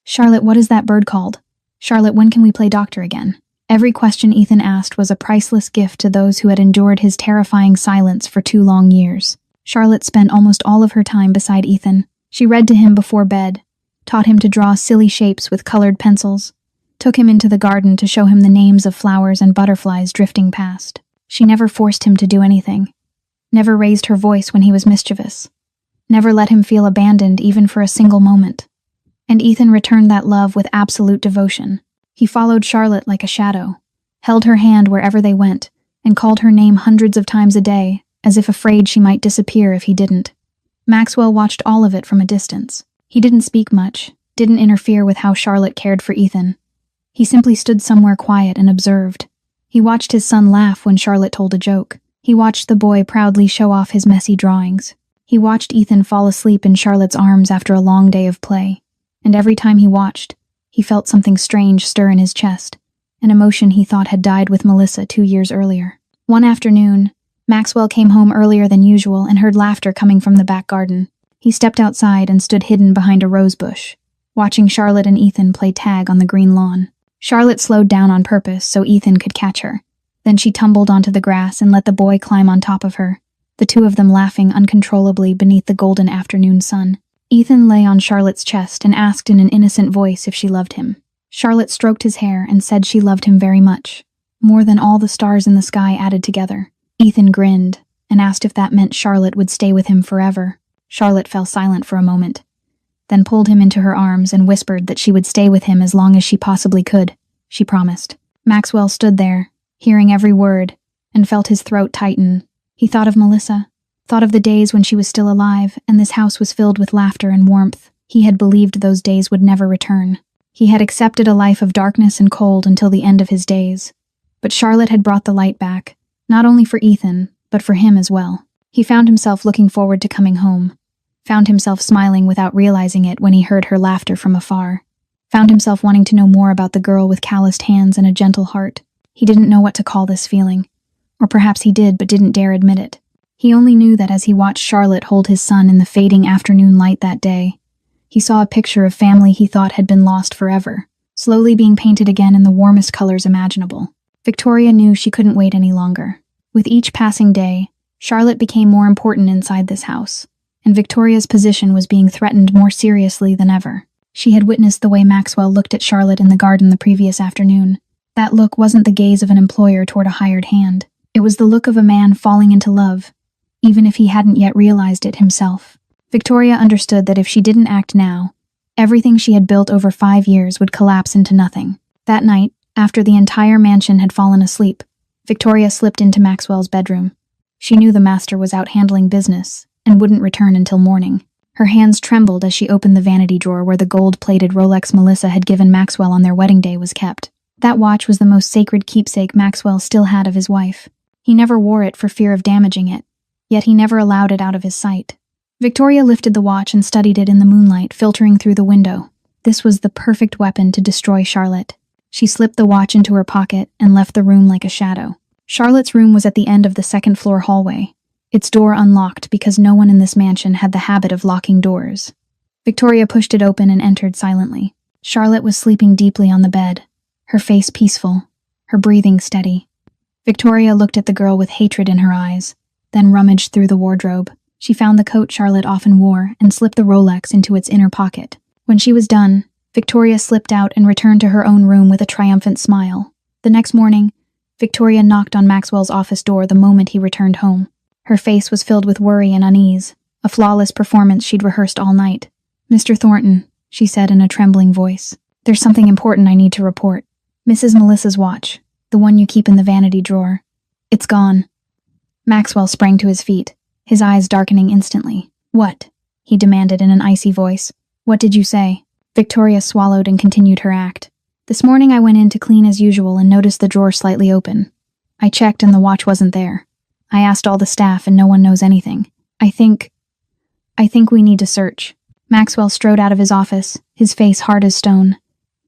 Charlotte, what is that bird called? Charlotte, when can we play doctor again?" Every question Ethan asked was a priceless gift to those who had endured his terrifying silence for 2 long years. Charlotte spent almost all of her time beside Ethan. She read to him before bed, taught him to draw silly shapes with colored pencils, took him into the garden to show him the names of flowers and butterflies drifting past. She never forced him to do anything, never raised her voice when he was mischievous, never let him feel abandoned even for a single moment. And Ethan returned that love with absolute devotion. He followed Charlotte like a shadow, held her hand wherever they went, and called her name hundreds of times a day, as if afraid she might disappear if he didn't. Maxwell watched all of it from a distance. He didn't speak much, didn't interfere with how Charlotte cared for Ethan. He simply stood somewhere quiet and observed. He watched his son laugh when Charlotte told a joke. He watched the boy proudly show off his messy drawings. He watched Ethan fall asleep in Charlotte's arms after a long day of play. And every time he watched, he felt something strange stir in his chest, an emotion he thought had died with Melissa 2 years earlier. One afternoon, Maxwell came home earlier than usual and heard laughter coming from the back garden. He stepped outside and stood hidden behind a rose bush, watching Charlotte and Ethan play tag on the green lawn. Charlotte slowed down on purpose so Ethan could catch her. Then she tumbled onto the grass and let the boy climb on top of her, the two of them laughing uncontrollably beneath the golden afternoon sun. Ethan lay on Charlotte's chest and asked in an innocent voice if she loved him. Charlotte stroked his hair and said she loved him very much, more than all the stars in the sky added together. Ethan grinned and asked if that meant Charlotte would stay with him forever. Charlotte fell silent for a moment, then pulled him into her arms and whispered that she would stay with him as long as she possibly could. She promised. Maxwell stood there, hearing every word, and felt his throat tighten. He thought of Melissa, thought of the days when she was still alive, and this house was filled with laughter and warmth. He had believed those days would never return. He had accepted a life of darkness and cold until the end of his days. But Charlotte had brought the light back, not only for Ethan, but for him as well. He found himself looking forward to coming home, found himself smiling without realizing it when he heard her laughter from afar, found himself wanting to know more about the girl with calloused hands and a gentle heart. He didn't know what to call this feeling, or perhaps he did but didn't dare admit it. He only knew that as he watched Charlotte hold his son in the fading afternoon light that day, he saw a picture of family he thought had been lost forever, slowly being painted again in the warmest colors imaginable. Victoria knew she couldn't wait any longer. With each passing day, Charlotte became more important inside this house, and Victoria's position was being threatened more seriously than ever. She had witnessed the way Maxwell looked at Charlotte in the garden the previous afternoon. That look wasn't the gaze of an employer toward a hired hand. It was the look of a man falling into love, even if he hadn't yet realized it himself. Victoria understood that if she didn't act now, everything she had built over 5 years would collapse into nothing. That night, after the entire mansion had fallen asleep, Victoria slipped into Maxwell's bedroom. She knew the master was out handling business and wouldn't return until morning. Her hands trembled as she opened the vanity drawer where the gold-plated Rolex Melissa had given Maxwell on their wedding day was kept. That watch was the most sacred keepsake Maxwell still had of his wife. He never wore it for fear of damaging it, yet he never allowed it out of his sight. Victoria lifted the watch and studied it in the moonlight filtering through the window. This was the perfect weapon to destroy Charlotte. She slipped the watch into her pocket and left the room like a shadow. Charlotte's room was at the end of the second-floor hallway, its door unlocked because no one in this mansion had the habit of locking doors. Victoria pushed it open and entered silently. Charlotte was sleeping deeply on the bed, her face peaceful, her breathing steady. Victoria looked at the girl with hatred in her eyes, then rummaged through the wardrobe. She found the coat Charlotte often wore and slipped the Rolex into its inner pocket. When she was done, Victoria slipped out and returned to her own room with a triumphant smile. The next morning, Victoria knocked on Maxwell's office door the moment he returned home. Her face was filled with worry and unease, a flawless performance she'd rehearsed all night. "Mr. Thornton," she said in a trembling voice, "there's something important I need to report. Mrs. Melissa's watch, the one you keep in the vanity drawer. It's gone." Maxwell sprang to his feet, his eyes darkening instantly. "What?" he demanded in an icy voice. "What did you say?" Victoria swallowed and continued her act. "This morning I went in to clean as usual and noticed the drawer slightly open. I checked and the watch wasn't there. I asked all the staff and no one knows anything. I think we need to search." Maxwell strode out of his office, his face hard as stone.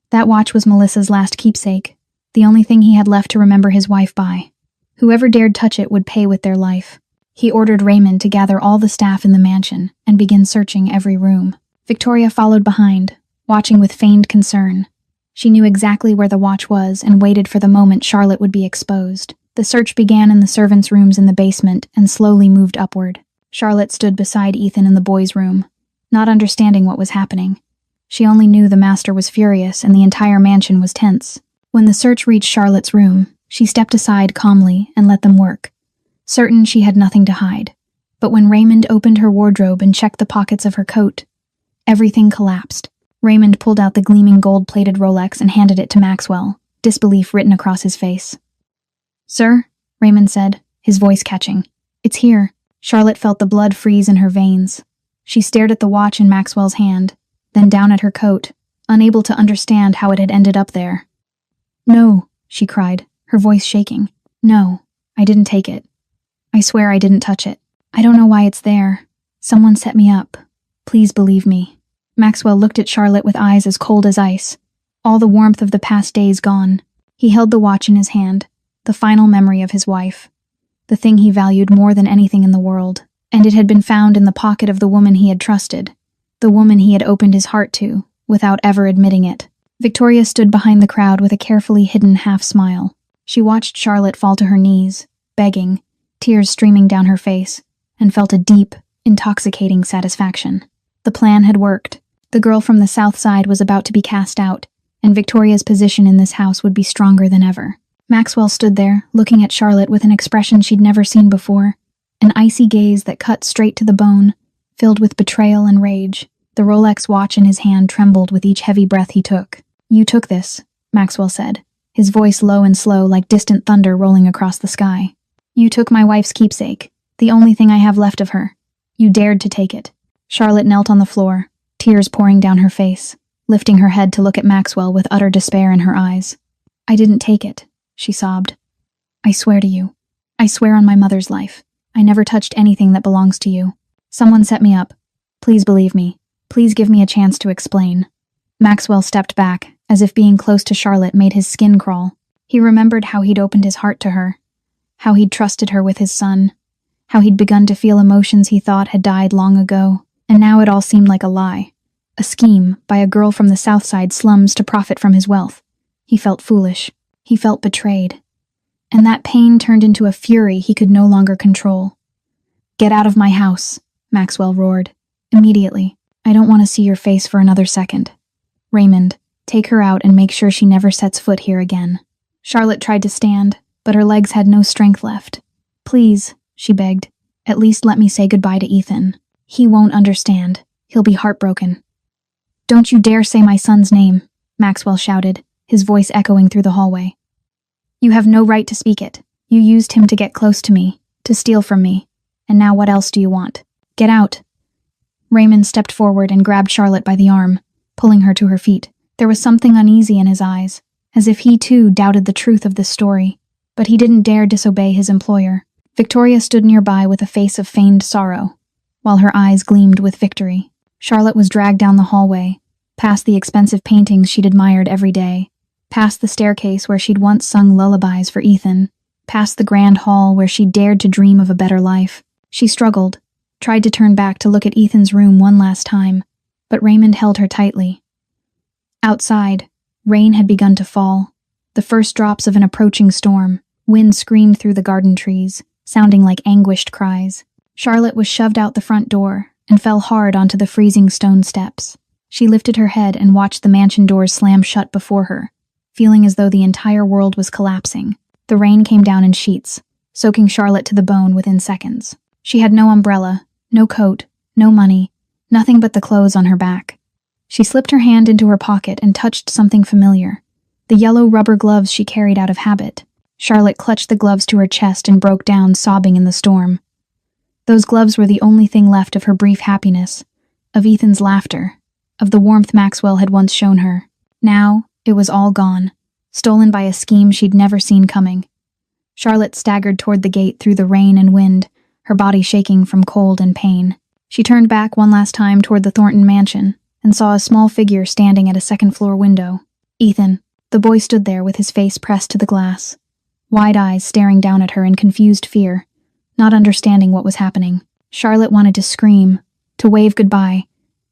That watch was Melissa's last keepsake, the only thing he had left to remember his wife by. Whoever dared touch it would pay with their life. He ordered Raymond to gather all the staff in the mansion and begin searching every room. Victoria followed behind, watching with feigned concern. She knew exactly where the watch was and waited for the moment Charlotte would be exposed. The search began in the servants' rooms in the basement and slowly moved upward. Charlotte stood beside Ethan in the boys' room, not understanding what was happening. She only knew the master was furious and the entire mansion was tense. When the search reached Charlotte's room, she stepped aside calmly and let them work, certain she had nothing to hide. But when Raymond opened her wardrobe and checked the pockets of her coat, everything collapsed. Raymond pulled out the gleaming gold-plated Rolex and handed it to Maxwell, disbelief written across his face. "Sir," Raymond said, his voice catching. "It's here." Charlotte felt the blood freeze in her veins. She stared at the watch in Maxwell's hand, then down at her coat, unable to understand how it had ended up there. "No," she cried, her voice shaking. "No, I didn't take it. I swear I didn't touch it. I don't know why it's there. Someone set me up. Please believe me." Maxwell looked at Charlotte with eyes as cold as ice, all the warmth of the past days gone. He held the watch in his hand, the final memory of his wife, the thing he valued more than anything in the world, and it had been found in the pocket of the woman he had trusted, the woman he had opened his heart to, without ever admitting it. Victoria stood behind the crowd with a carefully hidden half-smile. She watched Charlotte fall to her knees, begging, tears streaming down her face, and felt a deep, intoxicating satisfaction. The plan had worked. The girl from the south side was about to be cast out, and Victoria's position in this house would be stronger than ever. Maxwell stood there, looking at Charlotte with an expression she'd never seen before, an icy gaze that cut straight to the bone, filled with betrayal and rage. The Rolex watch in his hand trembled with each heavy breath he took. "You took this," Maxwell said, his voice low and slow like distant thunder rolling across the sky. "You took my wife's keepsake, the only thing I have left of her. You dared to take it." Charlotte knelt on the floor, tears pouring down her face, lifting her head to look at Maxwell with utter despair in her eyes. "I didn't take it," she sobbed. "I swear to you. I swear on my mother's life. I never touched anything that belongs to you. Someone set me up. Please believe me. Please give me a chance to explain." Maxwell stepped back, as if being close to Charlotte made his skin crawl. He remembered how he'd opened his heart to her, how he'd trusted her with his son, how he'd begun to feel emotions he thought had died long ago, and now it all seemed like a lie, a scheme by a girl from the South Side slums to profit from his wealth. He felt foolish. He felt betrayed. And that pain turned into a fury he could no longer control. Get out of my house, Maxwell roared. Immediately. I don't want to see your face for another second. Raymond, take her out and make sure she never sets foot here again. Charlotte tried to stand, but her legs had no strength left. Please, she begged. At least let me say goodbye to Ethan. He won't understand. He'll be heartbroken. Don't you dare say my son's name, Maxwell shouted, his voice echoing through the hallway. You have no right to speak it. You used him to get close to me, to steal from me. And now what else do you want? Get out. Raymond stepped forward and grabbed Charlotte by the arm, pulling her to her feet. There was something uneasy in his eyes, as if he too doubted the truth of this story. But he didn't dare disobey his employer. Victoria stood nearby with a face of feigned sorrow, while her eyes gleamed with victory. Charlotte was dragged down the hallway, past the expensive paintings she'd admired every day, past the staircase where she'd once sung lullabies for Ethan, past the grand hall where she dared to dream of a better life. She struggled, tried to turn back to look at Ethan's room one last time, but Raymond held her tightly. Outside, rain had begun to fall, the first drops of an approaching storm. Wind screamed through the garden trees, sounding like anguished cries. Charlotte was shoved out the front door and fell hard onto the freezing stone steps. She lifted her head and watched the mansion doors slam shut before her, feeling as though the entire world was collapsing. The rain came down in sheets, soaking Charlotte to the bone within seconds. She had no umbrella, no coat, no money, nothing but the clothes on her back. She slipped her hand into her pocket and touched something familiar, the yellow rubber gloves she carried out of habit. Charlotte clutched the gloves to her chest and broke down, sobbing in the storm. Those gloves were the only thing left of her brief happiness, of Ethan's laughter, of the warmth Maxwell had once shown her. Now, it was all gone, stolen by a scheme she'd never seen coming. Charlotte staggered toward the gate through the rain and wind, her body shaking from cold and pain. She turned back one last time toward the Thornton mansion and saw a small figure standing at a second-floor window. Ethan. The boy stood there with his face pressed to the glass, wide eyes staring down at her in confused fear, not understanding what was happening. Charlotte wanted to scream, to wave goodbye,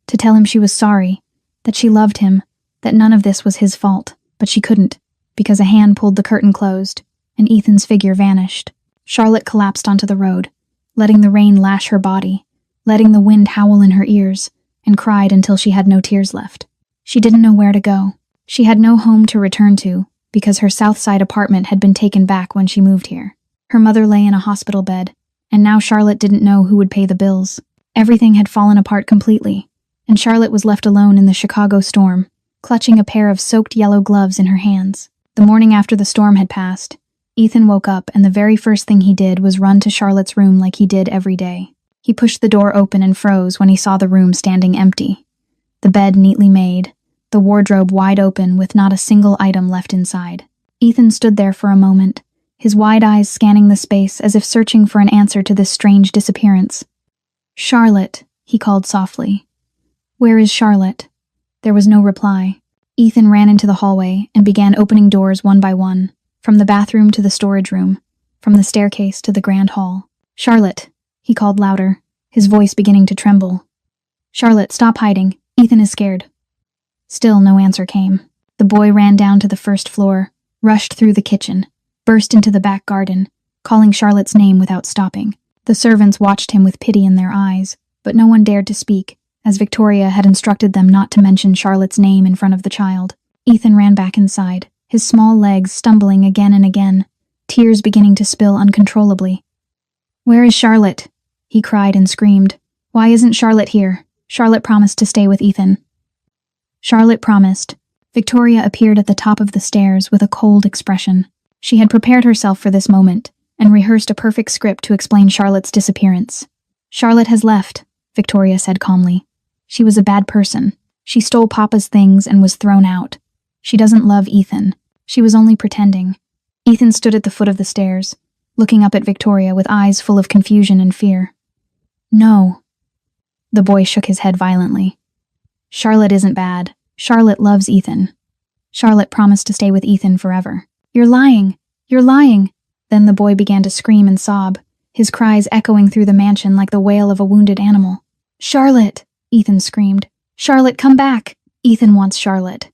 to tell him she was sorry, that she loved him, that none of this was his fault, but she couldn't, because a hand pulled the curtain closed, and Ethan's figure vanished. Charlotte collapsed onto the road, letting the rain lash her body, letting the wind howl in her ears, and cried until she had no tears left. She didn't know where to go. She had no home to return to, because her South Side apartment had been taken back when she moved here. Her mother lay in a hospital bed, and now Charlotte didn't know who would pay the bills. Everything had fallen apart completely, and Charlotte was left alone in the Chicago storm, clutching a pair of soaked yellow gloves in her hands. The morning after the storm had passed, Ethan woke up, and the very first thing he did was run to Charlotte's room like he did every day. He pushed the door open and froze when he saw the room standing empty. The bed neatly made, the wardrobe wide open with not a single item left inside. Ethan stood there for a moment, his wide eyes scanning the space as if searching for an answer to this strange disappearance. "Charlotte," he called softly. "Where is Charlotte?" There was no reply. Ethan ran into the hallway and began opening doors one by one, from the bathroom to the storage room, from the staircase to the grand hall. "Charlotte," he called louder, his voice beginning to tremble. "Charlotte, stop hiding. Ethan is scared." Still no answer came. The boy ran down to the first floor, rushed through the kitchen, burst into the back garden, calling Charlotte's name without stopping. The servants watched him with pity in their eyes, but no one dared to speak, as Victoria had instructed them not to mention Charlotte's name in front of the child. Ethan ran back inside, his small legs stumbling again and again, tears beginning to spill uncontrollably. "Where is Charlotte?" he cried and screamed. "Why isn't Charlotte here? Charlotte promised to stay with Ethan." Charlotte promised. Victoria appeared at the top of the stairs with a cold expression. She had prepared herself for this moment and rehearsed a perfect script to explain Charlotte's disappearance. "Charlotte has left," Victoria said calmly. "She was a bad person. She stole Papa's things and was thrown out. She doesn't love Ethan. She was only pretending." Ethan stood at the foot of the stairs, looking up at Victoria with eyes full of confusion and fear. "No." The boy shook his head violently. "Charlotte isn't bad. Charlotte loves Ethan. Charlotte promised to stay with Ethan forever." "You're lying! You're lying!" Then the boy began to scream and sob, his cries echoing through the mansion like the wail of a wounded animal. "Charlotte!" Ethan screamed. "Charlotte, come back! Ethan wants Charlotte."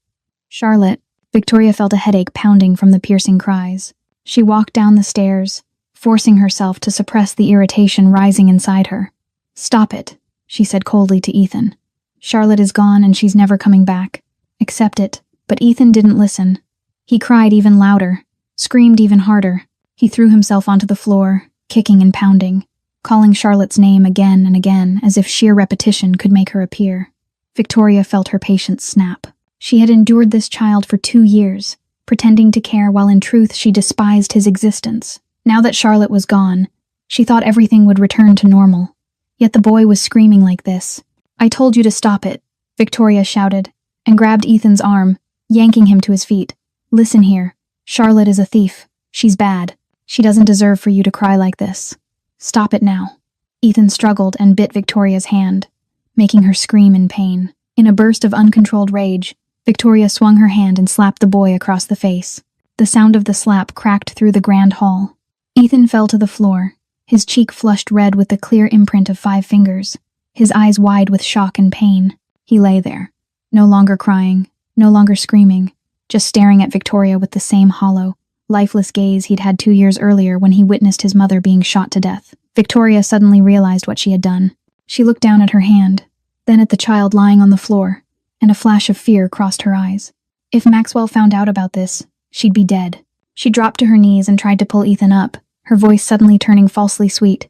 "Charlotte." Victoria felt a headache pounding from the piercing cries. She walked down the stairs, forcing herself to suppress the irritation rising inside her. "Stop it," she said coldly to Ethan. "Charlotte is gone and she's never coming back. Accept it." But Ethan didn't listen. He cried even louder, screamed even harder. He threw himself onto the floor, kicking and pounding, calling Charlotte's name again and again as if sheer repetition could make her appear. Victoria felt her patience snap. She had endured this child for 2 years, pretending to care while in truth she despised his existence. Now that Charlotte was gone, she thought everything would return to normal. Yet the boy was screaming like this. "I told you to stop it," Victoria shouted, and grabbed Ethan's arm, yanking him to his feet. "Listen here. Charlotte is a thief. She's bad. She doesn't deserve for you to cry like this. Stop it now." Ethan struggled and bit Victoria's hand, making her scream in pain. In a burst of uncontrolled rage, Victoria swung her hand and slapped the boy across the face. The sound of the slap cracked through the grand hall. Ethan fell to the floor, his cheek flushed red with the clear imprint of 5 fingers, his eyes wide with shock and pain. He lay there, no longer crying, no longer screaming, just staring at Victoria with the same hollow, lifeless gaze he'd had 2 years earlier when he witnessed his mother being shot to death. Victoria suddenly realized what she had done. She looked down at her hand, then at the child lying on the floor, and a flash of fear crossed her eyes. If Maxwell found out about this, she'd be dead. She dropped to her knees and tried to pull Ethan up, her voice suddenly turning falsely sweet.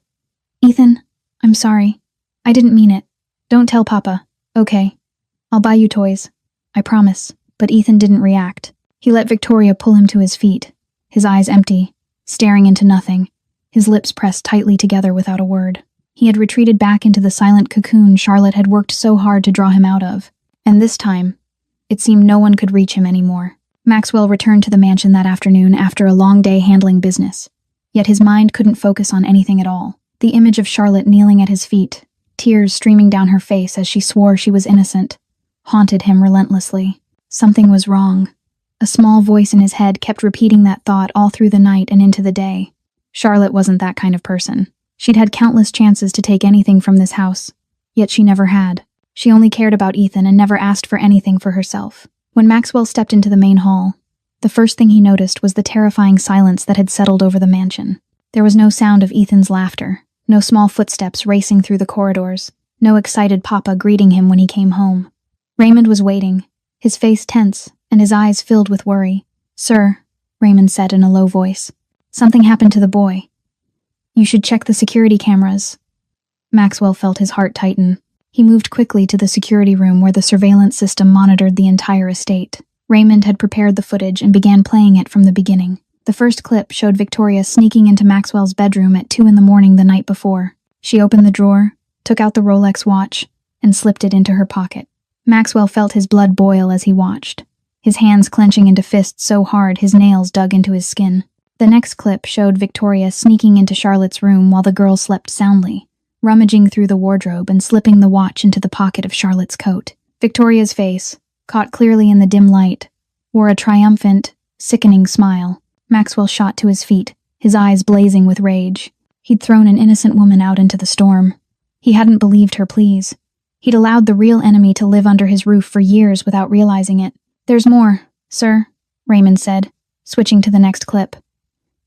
"Ethan, I'm sorry. I didn't mean it. Don't tell Papa, okay? I'll buy you toys. I promise." But Ethan didn't react. He let Victoria pull him to his feet, his eyes empty, staring into nothing, his lips pressed tightly together without a word. He had retreated back into the silent cocoon Charlotte had worked so hard to draw him out of, and this time, it seemed no one could reach him anymore. Maxwell returned to the mansion that afternoon after a long day handling business, yet his mind couldn't focus on anything at all. The image of Charlotte kneeling at his feet, tears streaming down her face as she swore she was innocent, haunted him relentlessly. Something was wrong. A small voice in his head kept repeating that thought all through the night and into the day. Charlotte wasn't that kind of person. She'd had countless chances to take anything from this house, yet she never had. She only cared about Ethan and never asked for anything for herself. When Maxwell stepped into the main hall, the first thing he noticed was the terrifying silence that had settled over the mansion. There was no sound of Ethan's laughter, no small footsteps racing through the corridors, no excited Papa greeting him when he came home. Raymond was waiting, his face tense and his eyes filled with worry. "Sir," Raymond said in a low voice, "something happened to the boy. You should check the security cameras." Maxwell felt his heart tighten. He moved quickly to the security room where the surveillance system monitored the entire estate. Raymond had prepared the footage and began playing it from the beginning. The first clip showed Victoria sneaking into Maxwell's bedroom at 2 a.m. the night before. She opened the drawer, took out the Rolex watch, and slipped it into her pocket. Maxwell felt his blood boil as he watched, his hands clenching into fists so hard his nails dug into his skin. The next clip showed Victoria sneaking into Charlotte's room while the girl slept soundly, rummaging through the wardrobe and slipping the watch into the pocket of Charlotte's coat. Victoria's face, caught clearly in the dim light, wore a triumphant, sickening smile. Maxwell shot to his feet, his eyes blazing with rage. He'd thrown an innocent woman out into the storm. He hadn't believed her pleas. He'd allowed the real enemy to live under his roof for years without realizing it. "There's more, sir," Raymond said, switching to the next clip.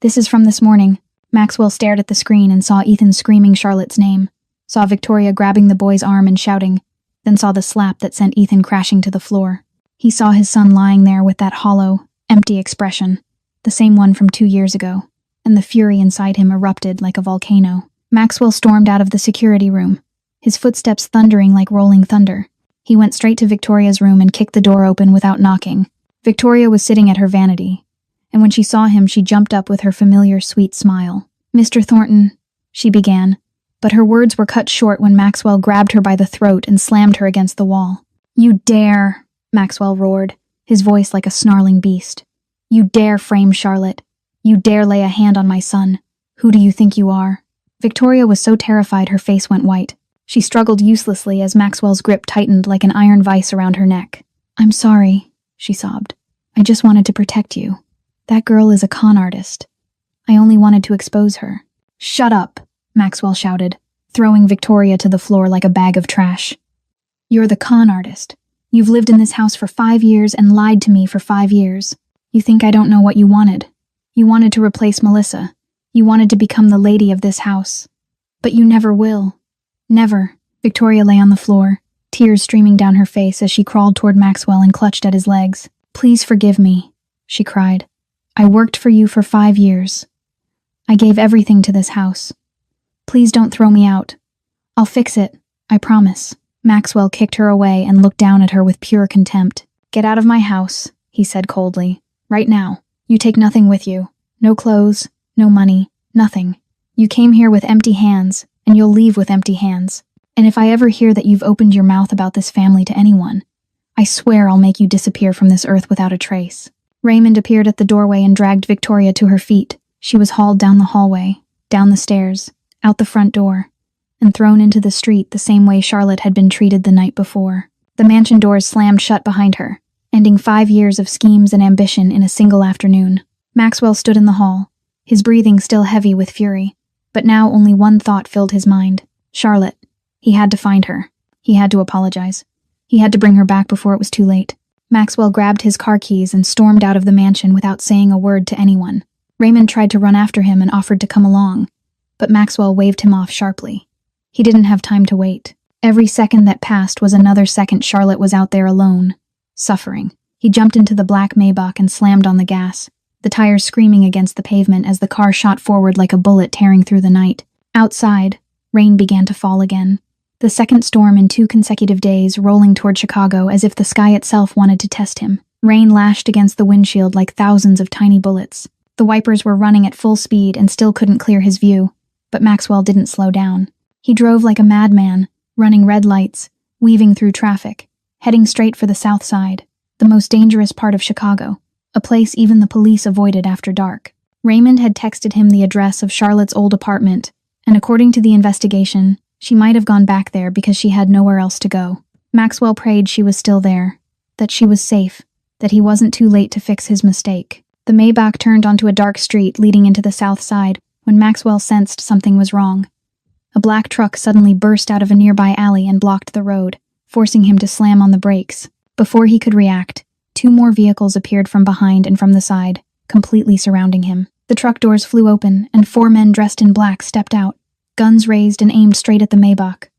"This is from this morning." Maxwell stared at the screen and saw Ethan screaming Charlotte's name, saw Victoria grabbing the boy's arm and shouting, then saw the slap that sent Ethan crashing to the floor. He saw his son lying there with that hollow, empty expression, the same one from 2 years ago, and the fury inside him erupted like a volcano. Maxwell stormed out of the security room, his footsteps thundering like rolling thunder. He went straight to Victoria's room and kicked the door open without knocking. Victoria was sitting at her vanity, and when she saw him she jumped up with her familiar sweet smile. "Mr. Thornton," she began, but her words were cut short when Maxwell grabbed her by the throat and slammed her against the wall. "You dare," Maxwell roared, his voice like a snarling beast. "You dare frame Charlotte. You dare lay a hand on my son. Who do you think you are?" Victoria was so terrified her face went white. She struggled uselessly as Maxwell's grip tightened like an iron vice around her neck. "I'm sorry," she sobbed. "I just wanted to protect you. That girl is a con artist. I only wanted to expose her." "Shut up," Maxwell shouted, throwing Victoria to the floor like a bag of trash. "You're the con artist. You've lived in this house for 5 years and lied to me for 5 years. You think I don't know what you wanted. You wanted to replace Melissa. You wanted to become the lady of this house. But you never will. Never. Victoria lay on the floor, tears streaming down her face as she crawled toward Maxwell and clutched at his legs. Please forgive me, she cried. I worked for you for 5 years. I gave everything to this house. Please don't throw me out. I'll fix it, I promise. Maxwell kicked her away and looked down at her with pure contempt. Get out of my house, he said coldly. Right now. You take nothing with you. No clothes, no money, nothing. You came here with empty hands, and you'll leave with empty hands. And if I ever hear that you've opened your mouth about this family to anyone, I swear I'll make you disappear from this earth without a trace. Raymond appeared at the doorway and dragged Victoria to her feet. She was hauled down the hallway, down the stairs, out the front door, and thrown into the street the same way Charlotte had been treated the night before. The mansion doors slammed shut behind her, ending 5 years of schemes and ambition in a single afternoon. Maxwell stood in the hall, his breathing still heavy with fury, but now only one thought filled his mind. Charlotte. He had to find her. He had to apologize. He had to bring her back before it was too late. Maxwell grabbed his car keys and stormed out of the mansion without saying a word to anyone. Raymond tried to run after him and offered to come along, but Maxwell waved him off sharply. He didn't have time to wait. Every second that passed was another second Charlotte was out there alone, suffering. He jumped into the black Maybach and slammed on the gas, the tires screaming against the pavement as the car shot forward like a bullet tearing through the night. Outside, rain began to fall again. The second storm in 2 consecutive days, rolling toward Chicago as if the sky itself wanted to test him. Rain lashed against the windshield like thousands of tiny bullets. The wipers were running at full speed and still couldn't clear his view, but Maxwell didn't slow down. He drove like a madman, running red lights, weaving through traffic, heading straight for the South Side, the most dangerous part of Chicago, a place even the police avoided after dark. Raymond had texted him the address of Charlotte's old apartment, and according to the investigation, she might have gone back there because she had nowhere else to go. Maxwell prayed she was still there, that she was safe, that he wasn't too late to fix his mistake. The Maybach turned onto a dark street leading into the South Side when Maxwell sensed something was wrong. A black truck suddenly burst out of a nearby alley and blocked the road, forcing him to slam on the brakes. Before he could react, 2 more vehicles appeared from behind and from the side, completely surrounding him. The truck doors flew open, and 4 men dressed in black stepped out, guns raised and aimed straight at the Maybach.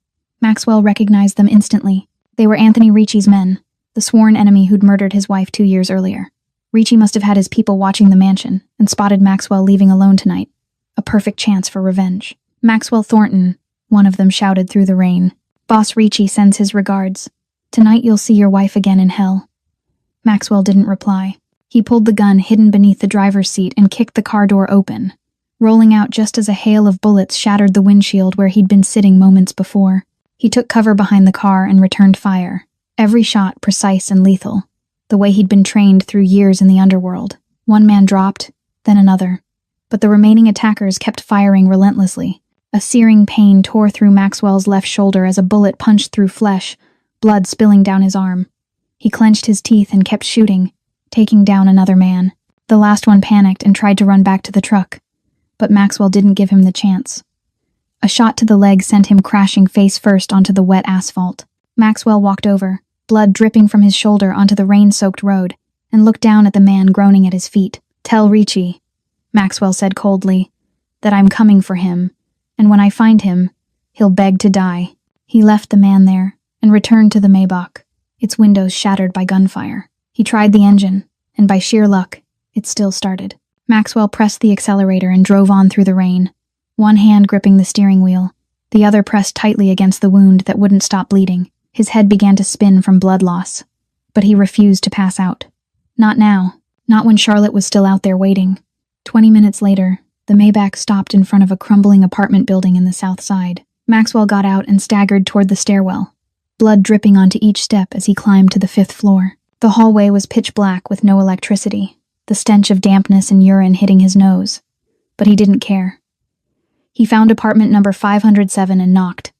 Maxwell recognized them instantly. They were Anthony Ricci's men, the sworn enemy who'd murdered his wife 2 years earlier. Ricci must have had his people watching the mansion and spotted Maxwell leaving alone tonight. A perfect chance for revenge. Maxwell Thornton, one of them shouted through the rain. Boss Ricci sends his regards. Tonight you'll see your wife again in hell. Maxwell didn't reply. He pulled the gun hidden beneath the driver's seat and kicked the car door open, rolling out just as a hail of bullets shattered the windshield where he'd been sitting moments before. He took cover behind the car and returned fire, every shot precise and lethal, the way he'd been trained through years in the underworld. 1 man dropped, then another, but the remaining attackers kept firing relentlessly. A searing pain tore through Maxwell's left shoulder as a bullet punched through flesh, blood spilling down his arm. He clenched his teeth and kept shooting, taking down another man. The last one panicked and tried to run back to the truck, but Maxwell didn't give him the chance. A shot to the leg sent him crashing face first onto the wet asphalt. Maxwell walked over, blood dripping from his shoulder onto the rain-soaked road, and looked down at the man groaning at his feet. Tell Ricci, Maxwell said coldly, that I'm coming for him, and when I find him, he'll beg to die. He left the man there and returned to the Maybach, its windows shattered by gunfire. He tried the engine, and by sheer luck, it still started. Maxwell pressed the accelerator and drove on through the rain, one hand gripping the steering wheel, the other pressed tightly against the wound that wouldn't stop bleeding. His head began to spin from blood loss, but he refused to pass out. Not now, not when Charlotte was still out there waiting. 20 minutes later, the Maybach stopped in front of a crumbling apartment building in the South Side. Maxwell got out and staggered toward the stairwell, blood dripping onto each step as he climbed to the 5th floor. The hallway was pitch black with no electricity, the stench of dampness and urine hitting his nose, but he didn't care. He found apartment number 507 and knocked.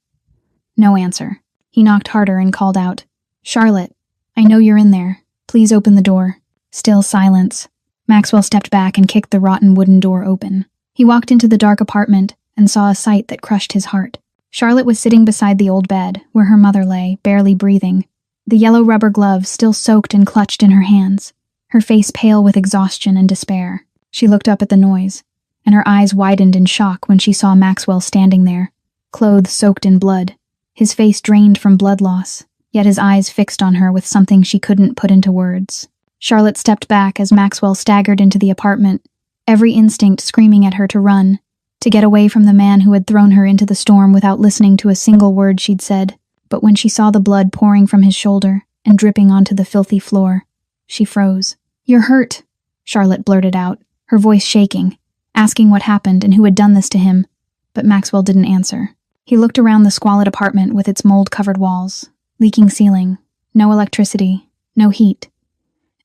No answer. He knocked harder and called out, "Charlotte, I know you're in there. Please open the door." Still silence. Maxwell stepped back and kicked the rotten wooden door open. He walked into the dark apartment and saw a sight that crushed his heart. Charlotte was sitting beside the old bed, where her mother lay, barely breathing, the yellow rubber gloves still soaked and clutched in her hands, her face pale with exhaustion and despair. She looked up at the noise, and her eyes widened in shock when she saw Maxwell standing there, clothes soaked in blood, his face drained from blood loss, yet his eyes fixed on her with something she couldn't put into words. Charlotte stepped back as Maxwell staggered into the apartment, every instinct screaming at her to run, to get away from the man who had thrown her into the storm without listening to a single word she'd said. But when she saw the blood pouring from his shoulder and dripping onto the filthy floor, she froze. "You're hurt," Charlotte blurted out, her voice shaking, asking what happened and who had done this to him, but Maxwell didn't answer. He looked around the squalid apartment with its mold-covered walls, leaking ceiling, no electricity, no heat,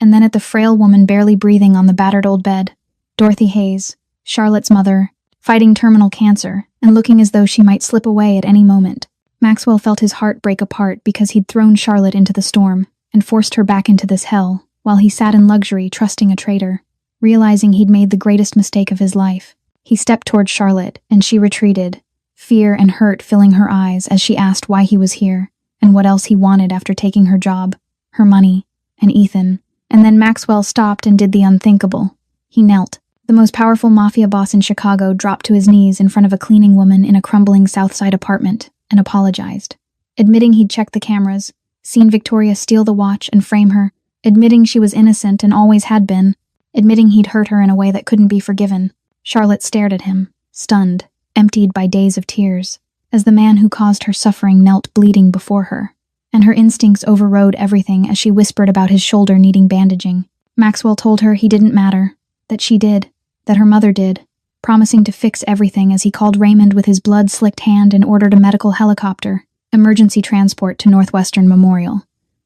and then at the frail woman barely breathing on the battered old bed, Dorothy Hayes, Charlotte's mother, fighting terminal cancer and looking as though she might slip away at any moment. Maxwell felt his heart break apart because he'd thrown Charlotte into the storm and forced her back into this hell, while he sat in luxury trusting a traitor. Realizing he'd made the greatest mistake of his life, he stepped toward Charlotte, and she retreated, fear and hurt filling her eyes as she asked why he was here, and what else he wanted after taking her job, her money, and Ethan. And then Maxwell stopped and did the unthinkable. He knelt. The most powerful mafia boss in Chicago dropped to his knees in front of a cleaning woman in a crumbling South Side apartment and apologized, admitting he'd checked the cameras, seen Victoria steal the watch and frame her, admitting she was innocent and always had been, admitting he'd hurt her in a way that couldn't be forgiven. Charlotte stared at him, stunned, emptied by days of tears, as the man who caused her suffering knelt bleeding before her, and her instincts overrode everything as she whispered about his shoulder needing bandaging. Maxwell told her he didn't matter, that she did, that her mother did, promising to fix everything as he called Raymond with his blood-slicked hand and ordered a medical helicopter, emergency transport to Northwestern Memorial.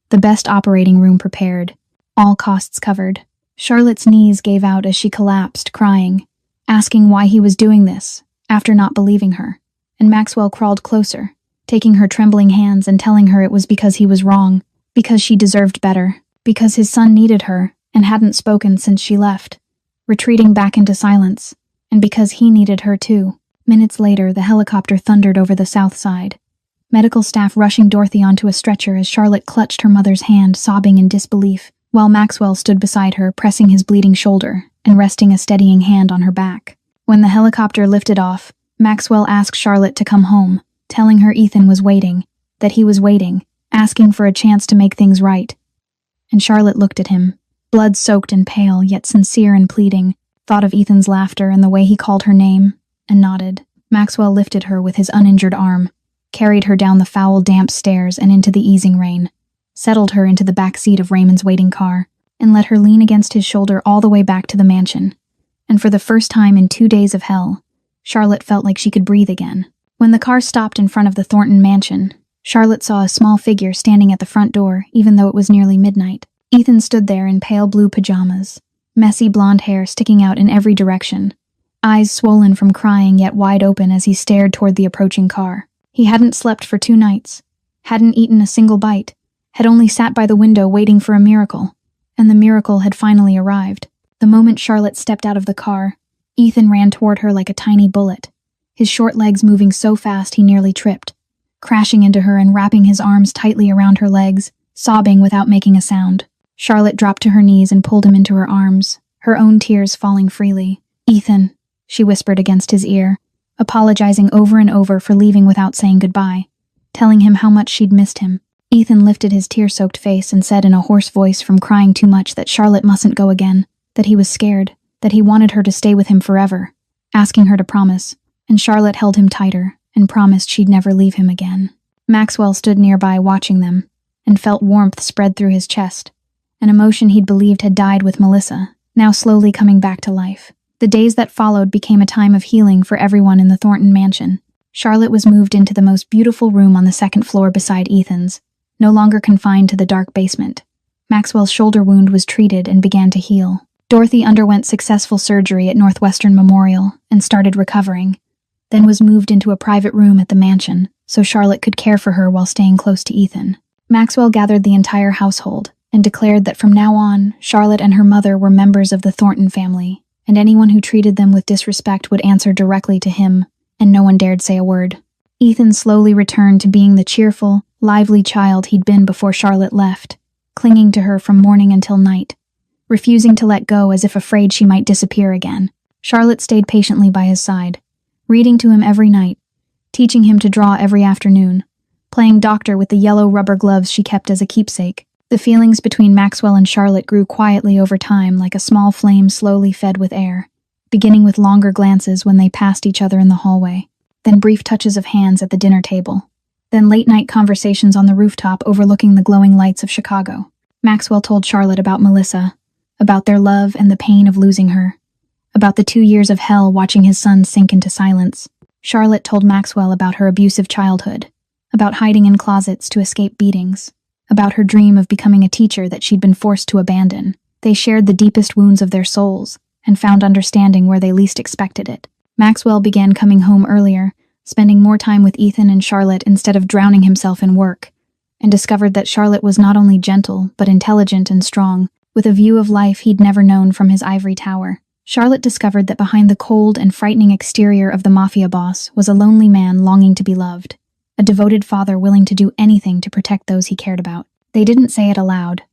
The best operating room prepared, all costs covered. Charlotte's knees gave out as she collapsed, crying, asking why he was doing this, after not believing her, and Maxwell crawled closer, taking her trembling hands and telling her it was because he was wrong, because she deserved better, because his son needed her and hadn't spoken since she left, retreating back into silence, and because he needed her too. Minutes later, the helicopter thundered over the south side, medical staff rushing Dorothy onto a stretcher as Charlotte clutched her mother's hand, sobbing in disbelief, while Maxwell stood beside her, pressing his bleeding shoulder and resting a steadying hand on her back. When the helicopter lifted off, Maxwell asked Charlotte to come home, telling her Ethan was waiting, that he was waiting, asking for a chance to make things right. And Charlotte looked at him, blood-soaked and pale, yet sincere and pleading, thought of Ethan's laughter and the way he called her name, and nodded. Maxwell lifted her with his uninjured arm, carried her down the foul, damp stairs and into the easing rain, settled her into the back seat of Raymond's waiting car, and let her lean against his shoulder all the way back to the mansion. And for the first time in 2 days of hell, Charlotte felt like she could breathe again. When the car stopped in front of the Thornton mansion, Charlotte saw a small figure standing at the front door, even though it was nearly midnight. Ethan stood there in pale blue pajamas, messy blonde hair sticking out in every direction, eyes swollen from crying yet wide open as he stared toward the approaching car. He hadn't slept for 2 nights, hadn't eaten a single bite, had only sat by the window waiting for a miracle, and the miracle had finally arrived. The moment Charlotte stepped out of the car, Ethan ran toward her like a tiny bullet, his short legs moving so fast he nearly tripped, crashing into her and wrapping his arms tightly around her legs, sobbing without making a sound. Charlotte dropped to her knees and pulled him into her arms, her own tears falling freely. "Ethan," she whispered against his ear, apologizing over and over for leaving without saying goodbye, telling him how much she'd missed him. Ethan lifted his tear-soaked face and said in a hoarse voice from crying too much that Charlotte mustn't go again, that he was scared, that he wanted her to stay with him forever, asking her to promise, and Charlotte held him tighter and promised she'd never leave him again. Maxwell stood nearby watching them, and felt warmth spread through his chest, an emotion he'd believed had died with Melissa, now slowly coming back to life. The days that followed became a time of healing for everyone in the Thornton mansion. Charlotte was moved into the most beautiful room on the second floor beside Ethan's, no longer confined to the dark basement. Maxwell's shoulder wound was treated and began to heal. Dorothy underwent successful surgery at Northwestern Memorial and started recovering, then was moved into a private room at the mansion so Charlotte could care for her while staying close to Ethan. Maxwell gathered the entire household and declared that from now on, Charlotte and her mother were members of the Thornton family, and anyone who treated them with disrespect would answer directly to him, and no one dared say a word. Ethan slowly returned to being the cheerful, lively child he'd been before Charlotte left, clinging to her from morning until night, refusing to let go as if afraid she might disappear again. Charlotte stayed patiently by his side, reading to him every night, teaching him to draw every afternoon, playing doctor with the yellow rubber gloves she kept as a keepsake. The feelings between Maxwell and Charlotte grew quietly over time, like a small flame slowly fed with air, beginning with longer glances when they passed each other in the hallway, then brief touches of hands at the dinner table, then late-night conversations on the rooftop overlooking the glowing lights of Chicago. Maxwell told Charlotte about Melissa, about their love and the pain of losing her, about the 2 years of hell watching his son sink into silence. Charlotte told Maxwell about her abusive childhood, about hiding in closets to escape beatings, about her dream of becoming a teacher that she'd been forced to abandon. They shared the deepest wounds of their souls and found understanding where they least expected it. Maxwell began coming home earlier, spending more time with Ethan and Charlotte instead of drowning himself in work, and discovered that Charlotte was not only gentle but intelligent and strong, with a view of life he'd never known from his ivory tower. Charlotte discovered that behind the cold and frightening exterior of the mafia boss was a lonely man longing to be loved, a devoted father willing to do anything to protect those he cared about. They didn't say it aloud,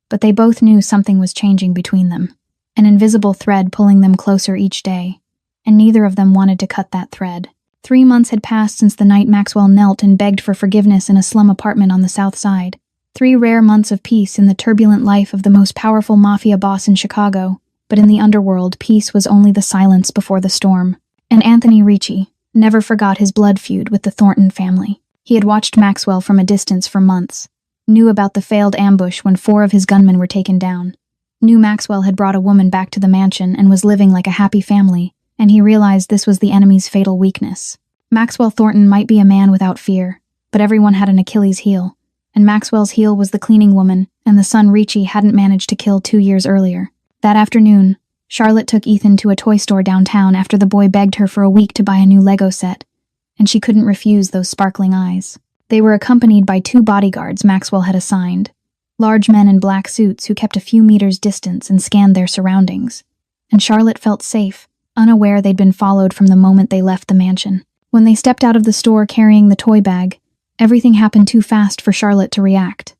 but they both knew something was changing between them, an invisible thread pulling them closer each day, and neither of them wanted to cut that thread. 3 months had passed since the night Maxwell knelt and begged for forgiveness in a slum apartment on the South Side. 3 rare months of peace in the turbulent life of the most powerful mafia boss in Chicago, but in the underworld, peace was only the silence before the storm. And Anthony Ricci never forgot his blood feud with the Thornton family. He had watched Maxwell from a distance for months, knew about the failed ambush when 4 of his gunmen were taken down, knew Maxwell had brought a woman back to the mansion and was living like a happy family, and he realized this was the enemy's fatal weakness. Maxwell Thornton might be a man without fear, but everyone had an Achilles heel, and Maxwell's heel was the cleaning woman and the son Ricci hadn't managed to kill 2 years earlier. That afternoon, Charlotte took Ethan to a toy store downtown after the boy begged her for a week to buy a new Lego set, and she couldn't refuse those sparkling eyes. They were accompanied by 2 bodyguards Maxwell had assigned, large men in black suits who kept a few meters distance and scanned their surroundings, and Charlotte felt safe, unaware they'd been followed from the moment they left the mansion. When they stepped out of the store carrying the toy bag, everything happened too fast for Charlotte to react.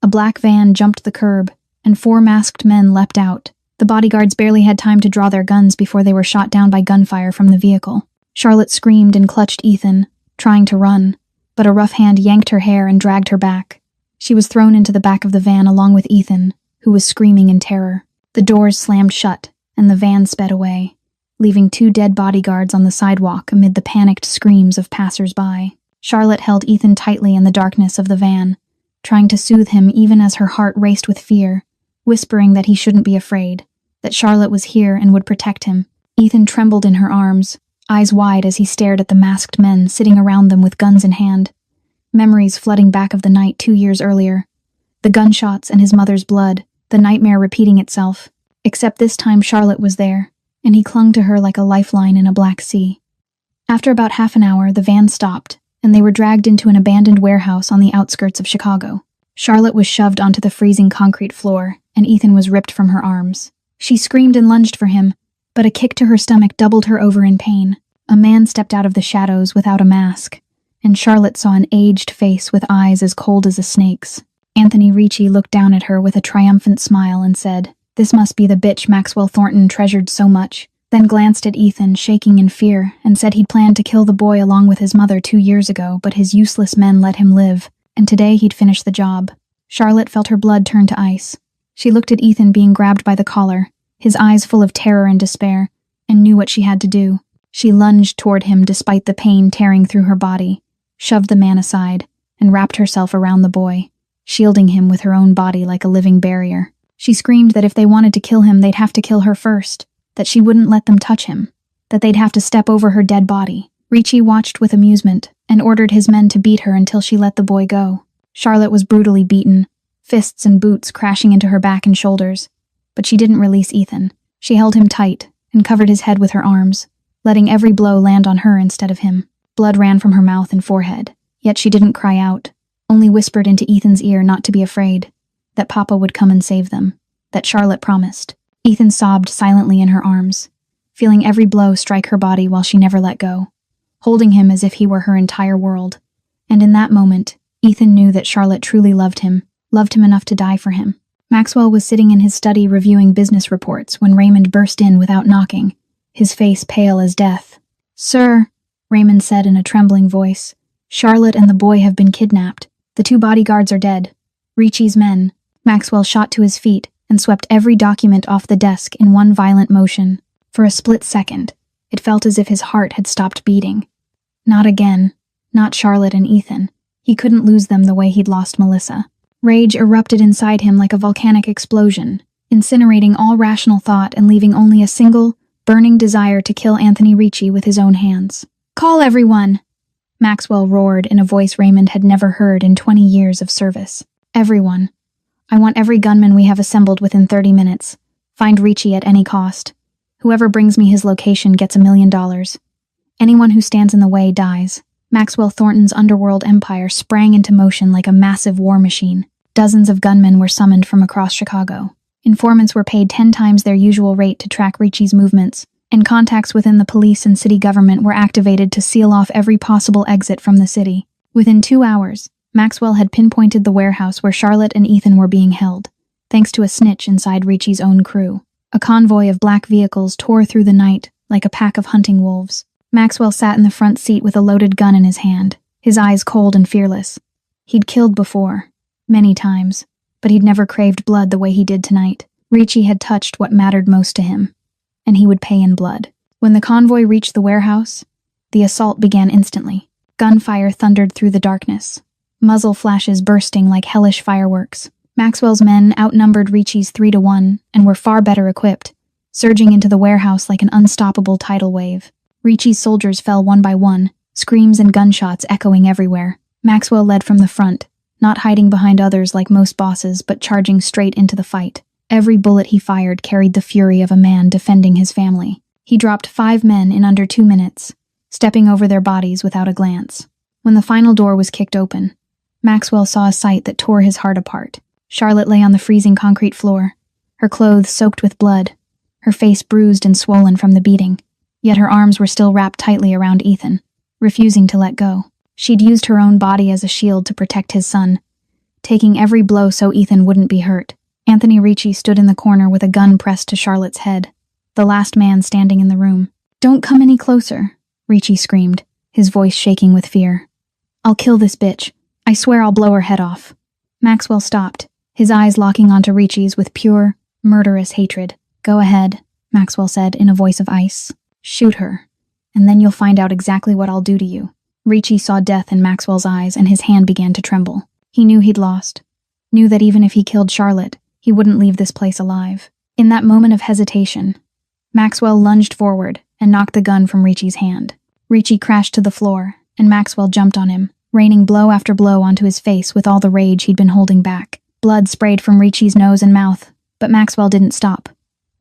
A black van jumped the curb, and 4 masked men leapt out. The bodyguards barely had time to draw their guns before they were shot down by gunfire from the vehicle. Charlotte screamed and clutched Ethan, trying to run, but a rough hand yanked her hair and dragged her back. She was thrown into the back of the van along with Ethan, who was screaming in terror. The doors slammed shut, and the van sped away, leaving 2 dead bodyguards on the sidewalk amid the panicked screams of passers-by. Charlotte held Ethan tightly in the darkness of the van, trying to soothe him even as her heart raced with fear, whispering that he shouldn't be afraid, that Charlotte was here and would protect him. Ethan trembled in her arms, eyes wide as he stared at the masked men sitting around them with guns in hand, memories flooding back of the night 2 years earlier, the gunshots and his mother's blood, the nightmare repeating itself, except this time Charlotte was there, and he clung to her like a lifeline in a black sea. After about half an hour, the van stopped, and they were dragged into an abandoned warehouse on the outskirts of Chicago. Charlotte was shoved onto the freezing concrete floor, and Ethan was ripped from her arms. She screamed and lunged for him, but a kick to her stomach doubled her over in pain. A man stepped out of the shadows without a mask, and Charlotte saw an aged face with eyes as cold as a snake's. Anthony Ricci looked down at her with a triumphant smile and said, "This must be the bitch Maxwell Thornton treasured so much," then glanced at Ethan, shaking in fear, and said he'd planned to kill the boy along with his mother 2 years ago, but his useless men let him live, and today he'd finish the job. Charlotte felt her blood turn to ice. She looked at Ethan being grabbed by the collar, his eyes full of terror and despair, and knew what she had to do. She lunged toward him despite the pain tearing through her body, shoved the man aside, and wrapped herself around the boy, shielding him with her own body like a living barrier. She screamed that if they wanted to kill him, they'd have to kill her first, that she wouldn't let them touch him, that they'd have to step over her dead body. Ricci watched with amusement and ordered his men to beat her until she let the boy go. Charlotte was brutally beaten, fists and boots crashing into her back and shoulders, but she didn't release Ethan. She held him tight and covered his head with her arms, letting every blow land on her instead of him. Blood ran from her mouth and forehead, yet she didn't cry out, only whispered into Ethan's ear not to be afraid, that Papa would come and save them, that Charlotte promised. Ethan sobbed silently in her arms, feeling every blow strike her body while she never let go, holding him as if he were her entire world. And in that moment, Ethan knew that Charlotte truly loved him enough to die for him. Maxwell was sitting in his study reviewing business reports when Raymond burst in without knocking, his face pale as death. "Sir," Raymond said in a trembling voice, "Charlotte and the boy have been kidnapped. The 2 bodyguards are dead. Ricci's men." Maxwell shot to his feet and swept every document off the desk in one violent motion. For a split second, it felt as if his heart had stopped beating. Not again. Not Charlotte and Ethan. He couldn't lose them the way he'd lost Melissa. Rage erupted inside him like a volcanic explosion, incinerating all rational thought and leaving only a single, burning desire to kill Anthony Ricci with his own hands. "Call everyone!" Maxwell roared in a voice Raymond had never heard in 20 years of service. "Everyone. I want every gunman we have assembled within 30 minutes. Find Ricci at any cost. Whoever brings me his location gets $1 million. Anyone who stands in the way dies." Maxwell Thornton's underworld empire sprang into motion like a massive war machine. Dozens of gunmen were summoned from across Chicago. Informants were paid 10 times their usual rate to track Ricci's movements, and contacts within the police and city government were activated to seal off every possible exit from the city. Within 2 hours, Maxwell had pinpointed the warehouse where Charlotte and Ethan were being held, thanks to a snitch inside Ricci's own crew. A convoy of black vehicles tore through the night like a pack of hunting wolves. Maxwell sat in the front seat with a loaded gun in his hand, his eyes cold and fearless. He'd killed before, many times, but he'd never craved blood the way he did tonight. Ricci had touched what mattered most to him, and he would pay in blood. When the convoy reached the warehouse, the assault began instantly. Gunfire thundered through the darkness, muzzle flashes bursting like hellish fireworks. Maxwell's men outnumbered Ricci's 3-1 and were far better equipped, surging into the warehouse like an unstoppable tidal wave. Ricci's soldiers fell one by one, screams and gunshots echoing everywhere. Maxwell led from the front, not hiding behind others like most bosses, but charging straight into the fight. Every bullet he fired carried the fury of a man defending his family. He dropped 5 men in under 2 minutes, stepping over their bodies without a glance. When the final door was kicked open, Maxwell saw a sight that tore his heart apart. Charlotte lay on the freezing concrete floor, her clothes soaked with blood, her face bruised and swollen from the beating. Yet her arms were still wrapped tightly around Ethan, refusing to let go. She'd used her own body as a shield to protect his son, taking every blow so Ethan wouldn't be hurt. Anthony Ricci stood in the corner with a gun pressed to Charlotte's head, the last man standing in the room. "Don't come any closer," Ricci screamed, his voice shaking with fear. "I'll kill this bitch. I swear I'll blow her head off." Maxwell stopped, his eyes locking onto Ricci's with pure, murderous hatred. "Go ahead," Maxwell said in a voice of ice. "Shoot her, and then you'll find out exactly what I'll do to you." Ricci saw death in Maxwell's eyes and his hand began to tremble. He knew he'd lost, knew that even if he killed Charlotte, he wouldn't leave this place alive. In that moment of hesitation, Maxwell lunged forward and knocked the gun from Ricci's hand. Ricci crashed to the floor, and Maxwell jumped on him, raining blow after blow onto his face with all the rage he'd been holding back. Blood sprayed from Ricci's nose and mouth, but Maxwell didn't stop.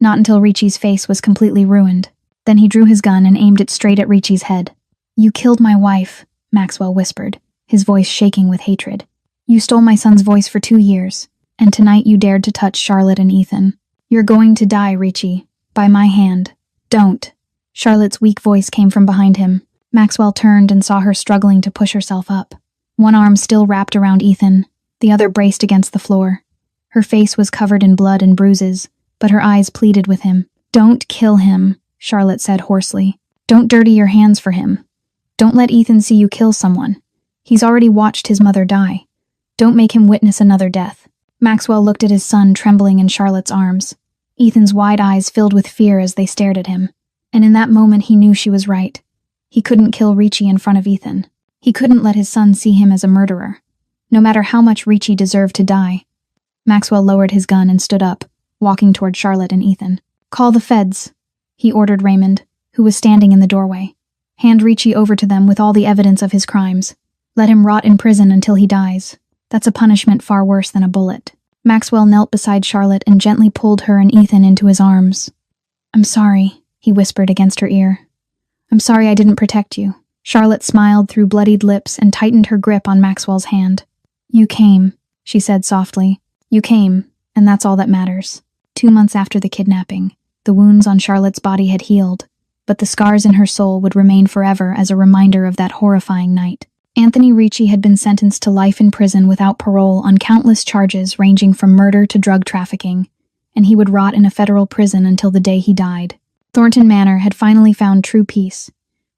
Not until Ricci's face was completely ruined. Then he drew his gun and aimed it straight at Ricci's head. "You killed my wife," Maxwell whispered, his voice shaking with hatred. "You stole my son's voice for 2 years, and tonight you dared to touch Charlotte and Ethan. You're going to die, Ricci, by my hand. Don't." Charlotte's weak voice came from behind him. Maxwell turned and saw her struggling to push herself up. One arm still wrapped around Ethan, the other braced against the floor. Her face was covered in blood and bruises, but her eyes pleaded with him. "Don't kill him," Charlotte said hoarsely. "Don't dirty your hands for him. Don't let Ethan see you kill someone. He's already watched his mother die. Don't make him witness another death." Maxwell looked at his son trembling in Charlotte's arms. Ethan's wide eyes filled with fear as they stared at him. And in that moment he knew she was right. He couldn't kill Ricci in front of Ethan. He couldn't let his son see him as a murderer, no matter how much Ricci deserved to die. Maxwell lowered his gun and stood up, walking toward Charlotte and Ethan. "Call the feds," he ordered Raymond, who was standing in the doorway. "Hand Ricci over to them with all the evidence of his crimes. Let him rot in prison until he dies. That's a punishment far worse than a bullet." Maxwell knelt beside Charlotte and gently pulled her and Ethan into his arms. "I'm sorry," he whispered against her ear. "I'm sorry I didn't protect you." Charlotte smiled through bloodied lips and tightened her grip on Maxwell's hand. "You came," she said softly. "You came, and that's all that matters." 2 months after the kidnapping, the wounds on Charlotte's body had healed, but the scars in her soul would remain forever as a reminder of that horrifying night. Anthony Ricci had been sentenced to life in prison without parole on countless charges ranging from murder to drug trafficking, and he would rot in a federal prison until the day he died. Thornton Manor had finally found true peace,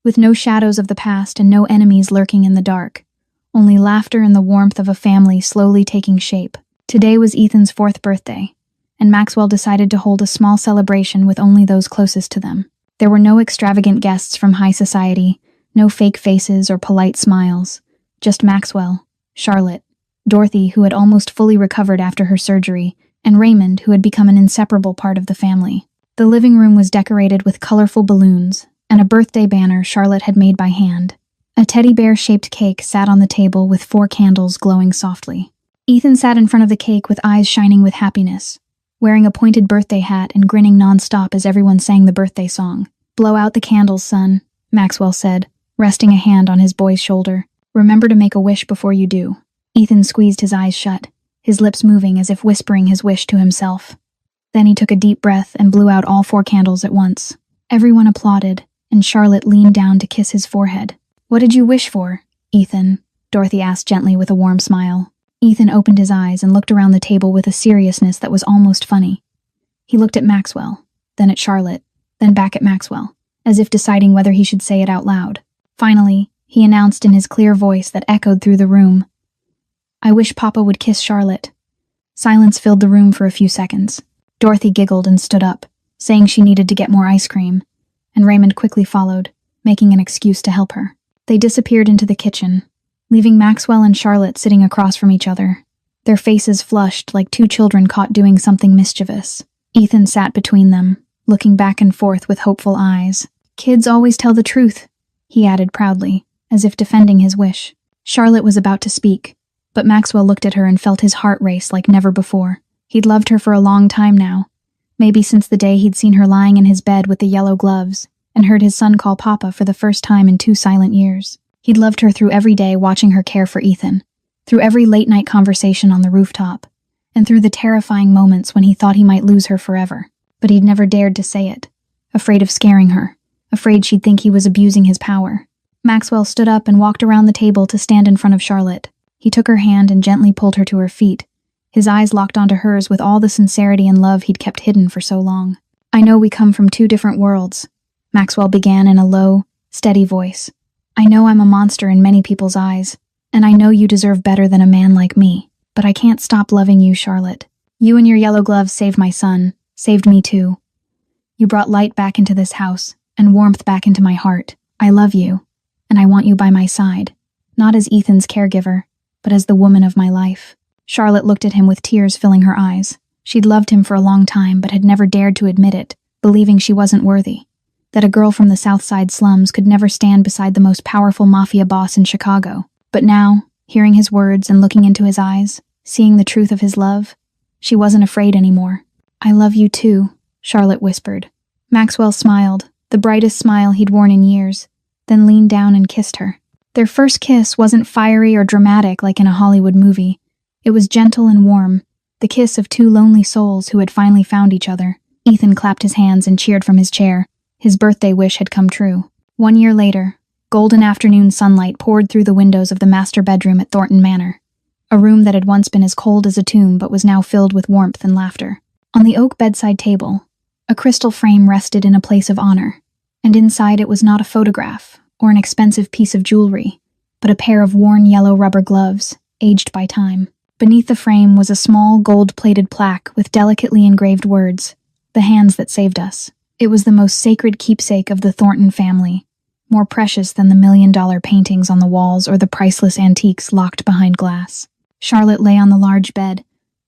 with no shadows of the past and no enemies lurking in the dark, only laughter and the warmth of a family slowly taking shape. Today was Ethan's 4th birthday, and Maxwell decided to hold a small celebration with only those closest to them. There were no extravagant guests from high society, no fake faces or polite smiles, just Maxwell, Charlotte, Dorothy, who had almost fully recovered after her surgery, and Raymond, who had become an inseparable part of the family. The living room was decorated with colorful balloons and a birthday banner Charlotte had made by hand. A teddy bear-shaped cake sat on the table with 4 candles glowing softly. Ethan sat in front of the cake with eyes shining with happiness, wearing a pointed birthday hat and grinning nonstop as everyone sang the birthday song. "Blow out the candles, son," Maxwell said, resting a hand on his boy's shoulder. "Remember to make a wish before you do." Ethan squeezed his eyes shut, his lips moving as if whispering his wish to himself. Then he took a deep breath and blew out all 4 candles at once. Everyone applauded, and Charlotte leaned down to kiss his forehead. "What did you wish for, Ethan?" Dorothy asked gently with a warm smile. Ethan opened his eyes and looked around the table with a seriousness that was almost funny. He looked at Maxwell, then at Charlotte, then back at Maxwell, as if deciding whether he should say it out loud. Finally, he announced in his clear voice that echoed through the room, "I wish Papa would kiss Charlotte." Silence filled the room for a few seconds. Dorothy giggled and stood up, saying she needed to get more ice cream, and Raymond quickly followed, making an excuse to help her. They disappeared into the kitchen, leaving Maxwell and Charlotte sitting across from each other, their faces flushed like 2 children caught doing something mischievous. Ethan sat between them, looking back and forth with hopeful eyes. "Kids always tell the truth," he added proudly, as if defending his wish. Charlotte was about to speak, but Maxwell looked at her and felt his heart race like never before. He'd loved her for a long time now, maybe since the day he'd seen her lying in his bed with the yellow gloves, and heard his son call Papa for the first time in 2 silent years. He'd loved her through every day watching her care for Ethan, through every late-night conversation on the rooftop, and through the terrifying moments when he thought he might lose her forever. But he'd never dared to say it, afraid of scaring her, afraid she'd think he was abusing his power. Maxwell stood up and walked around the table to stand in front of Charlotte. He took her hand and gently pulled her to her feet, his eyes locked onto hers with all the sincerity and love he'd kept hidden for so long. "I know we come from 2 different worlds," Maxwell began in a low, steady voice. "I know I'm a monster in many people's eyes, and I know you deserve better than a man like me. But I can't stop loving you, Charlotte. You and your yellow gloves saved my son, saved me too. You brought light back into this house, and warmth back into my heart. I love you, and I want you by my side, not as Ethan's caregiver, but as the woman of my life." Charlotte looked at him with tears filling her eyes. She'd loved him for a long time, but had never dared to admit it, believing she wasn't worthy. That a girl from the South Side slums could never stand beside the most powerful mafia boss in Chicago. But now, hearing his words and looking into his eyes, seeing the truth of his love, she wasn't afraid anymore. "I love you too," Charlotte whispered. Maxwell smiled, the brightest smile he'd worn in years, then leaned down and kissed her. Their first kiss wasn't fiery or dramatic like in a Hollywood movie. It was gentle and warm, the kiss of 2 lonely souls who had finally found each other. Ethan clapped his hands and cheered from his chair. His birthday wish had come true. 1 year later, golden afternoon sunlight poured through the windows of the master bedroom at Thornton Manor, a room that had once been as cold as a tomb but was now filled with warmth and laughter. On the oak bedside table, a crystal frame rested in a place of honor, and inside it was not a photograph or an expensive piece of jewelry, but a pair of worn yellow rubber gloves, aged by time. Beneath the frame was a small gold-plated plaque with delicately engraved words, "The hands that saved us." It was the most sacred keepsake of the Thornton family, more precious than the $1 million paintings on the walls or the priceless antiques locked behind glass. Charlotte lay on the large bed,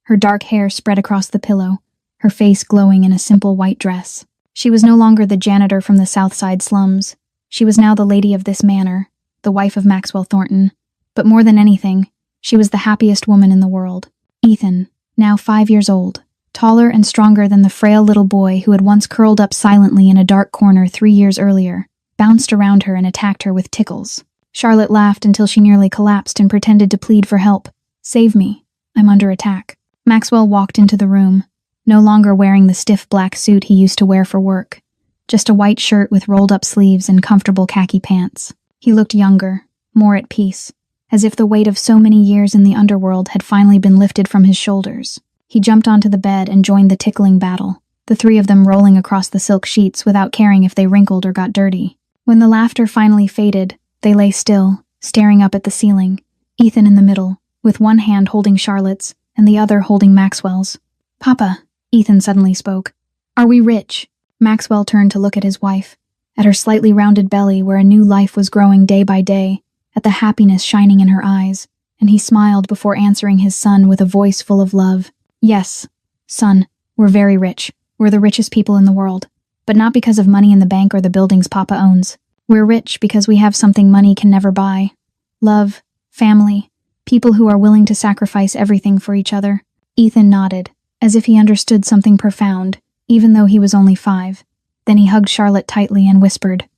her dark hair spread across the pillow, her face glowing in a simple white dress. She was no longer the janitor from the South Side slums. She was now the lady of this manor, the wife of Maxwell Thornton. But more than anything, she was the happiest woman in the world. Ethan, now 5 years old, taller and stronger than the frail little boy who had once curled up silently in a dark corner 3 years earlier, bounced around her and attacked her with tickles. Charlotte laughed until she nearly collapsed and pretended to plead for help. "Save me. I'm under attack." Maxwell walked into the room, no longer wearing the stiff black suit he used to wear for work, just a white shirt with rolled-up sleeves and comfortable khaki pants. He looked younger, more at peace, as if the weight of so many years in the underworld had finally been lifted from his shoulders. He jumped onto the bed and joined the tickling battle, the three of them rolling across the silk sheets without caring if they wrinkled or got dirty. When the laughter finally faded, they lay still, staring up at the ceiling, Ethan in the middle, with one hand holding Charlotte's and the other holding Maxwell's. "Papa," Ethan suddenly spoke, "are we rich?" Maxwell turned to look at his wife, at her slightly rounded belly where a new life was growing day by day, at the happiness shining in her eyes, and he smiled before answering his son with a voice full of love. "Yes, son, we're very rich. We're the richest people in the world. But not because of money in the bank or the buildings Papa owns. We're rich because we have something money can never buy. Love, family, people who are willing to sacrifice everything for each other." Ethan nodded, as if he understood something profound, even though he was only 5. Then he hugged Charlotte tightly and whispered,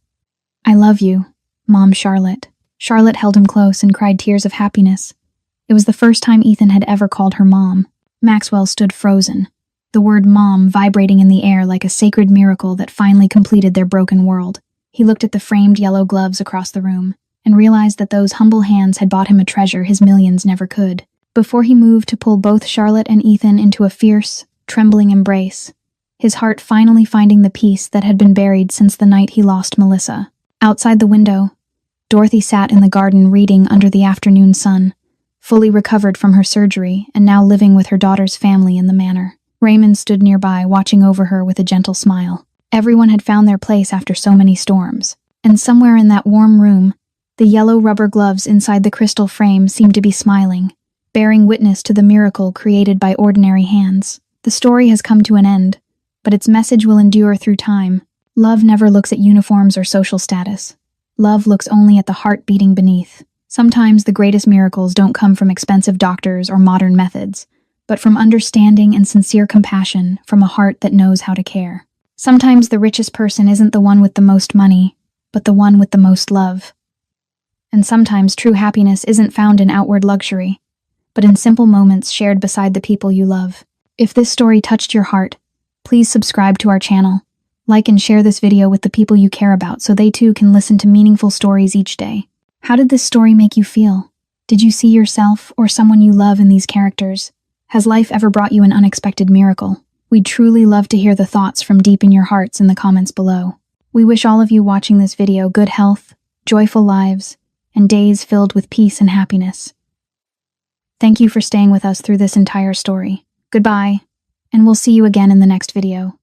"I love you, Mom Charlotte." Charlotte held him close and cried tears of happiness. It was the first time Ethan had ever called her Mom. Maxwell stood frozen, the word Mom vibrating in the air like a sacred miracle that finally completed their broken world. He looked at the framed yellow gloves across the room and realized that those humble hands had bought him a treasure his millions never could. Before he moved to pull both Charlotte and Ethan into a fierce, trembling embrace, his heart finally finding the peace that had been buried since the night he lost Melissa. Outside the window, Dorothy sat in the garden reading under the afternoon sun, fully recovered from her surgery and now living with her daughter's family in the manor. Raymond stood nearby, watching over her with a gentle smile. Everyone had found their place after so many storms, and somewhere in that warm room, the yellow rubber gloves inside the crystal frame seemed to be smiling, bearing witness to the miracle created by ordinary hands. The story has come to an end, but its message will endure through time. Love never looks at uniforms or social status. Love looks only at the heart beating beneath. Sometimes the greatest miracles don't come from expensive doctors or modern methods, but from understanding and sincere compassion from a heart that knows how to care. Sometimes the richest person isn't the one with the most money, but the one with the most love. And sometimes true happiness isn't found in outward luxury, but in simple moments shared beside the people you love. If this story touched your heart, please subscribe to our channel, like and share this video with the people you care about so they too can listen to meaningful stories each day. How did this story make you feel? Did you see yourself or someone you love in these characters? Has life ever brought you an unexpected miracle? We'd truly love to hear the thoughts from deep in your hearts in the comments below. We wish all of you watching this video good health, joyful lives, and days filled with peace and happiness. Thank you for staying with us through this entire story. Goodbye, and we'll see you again in the next video.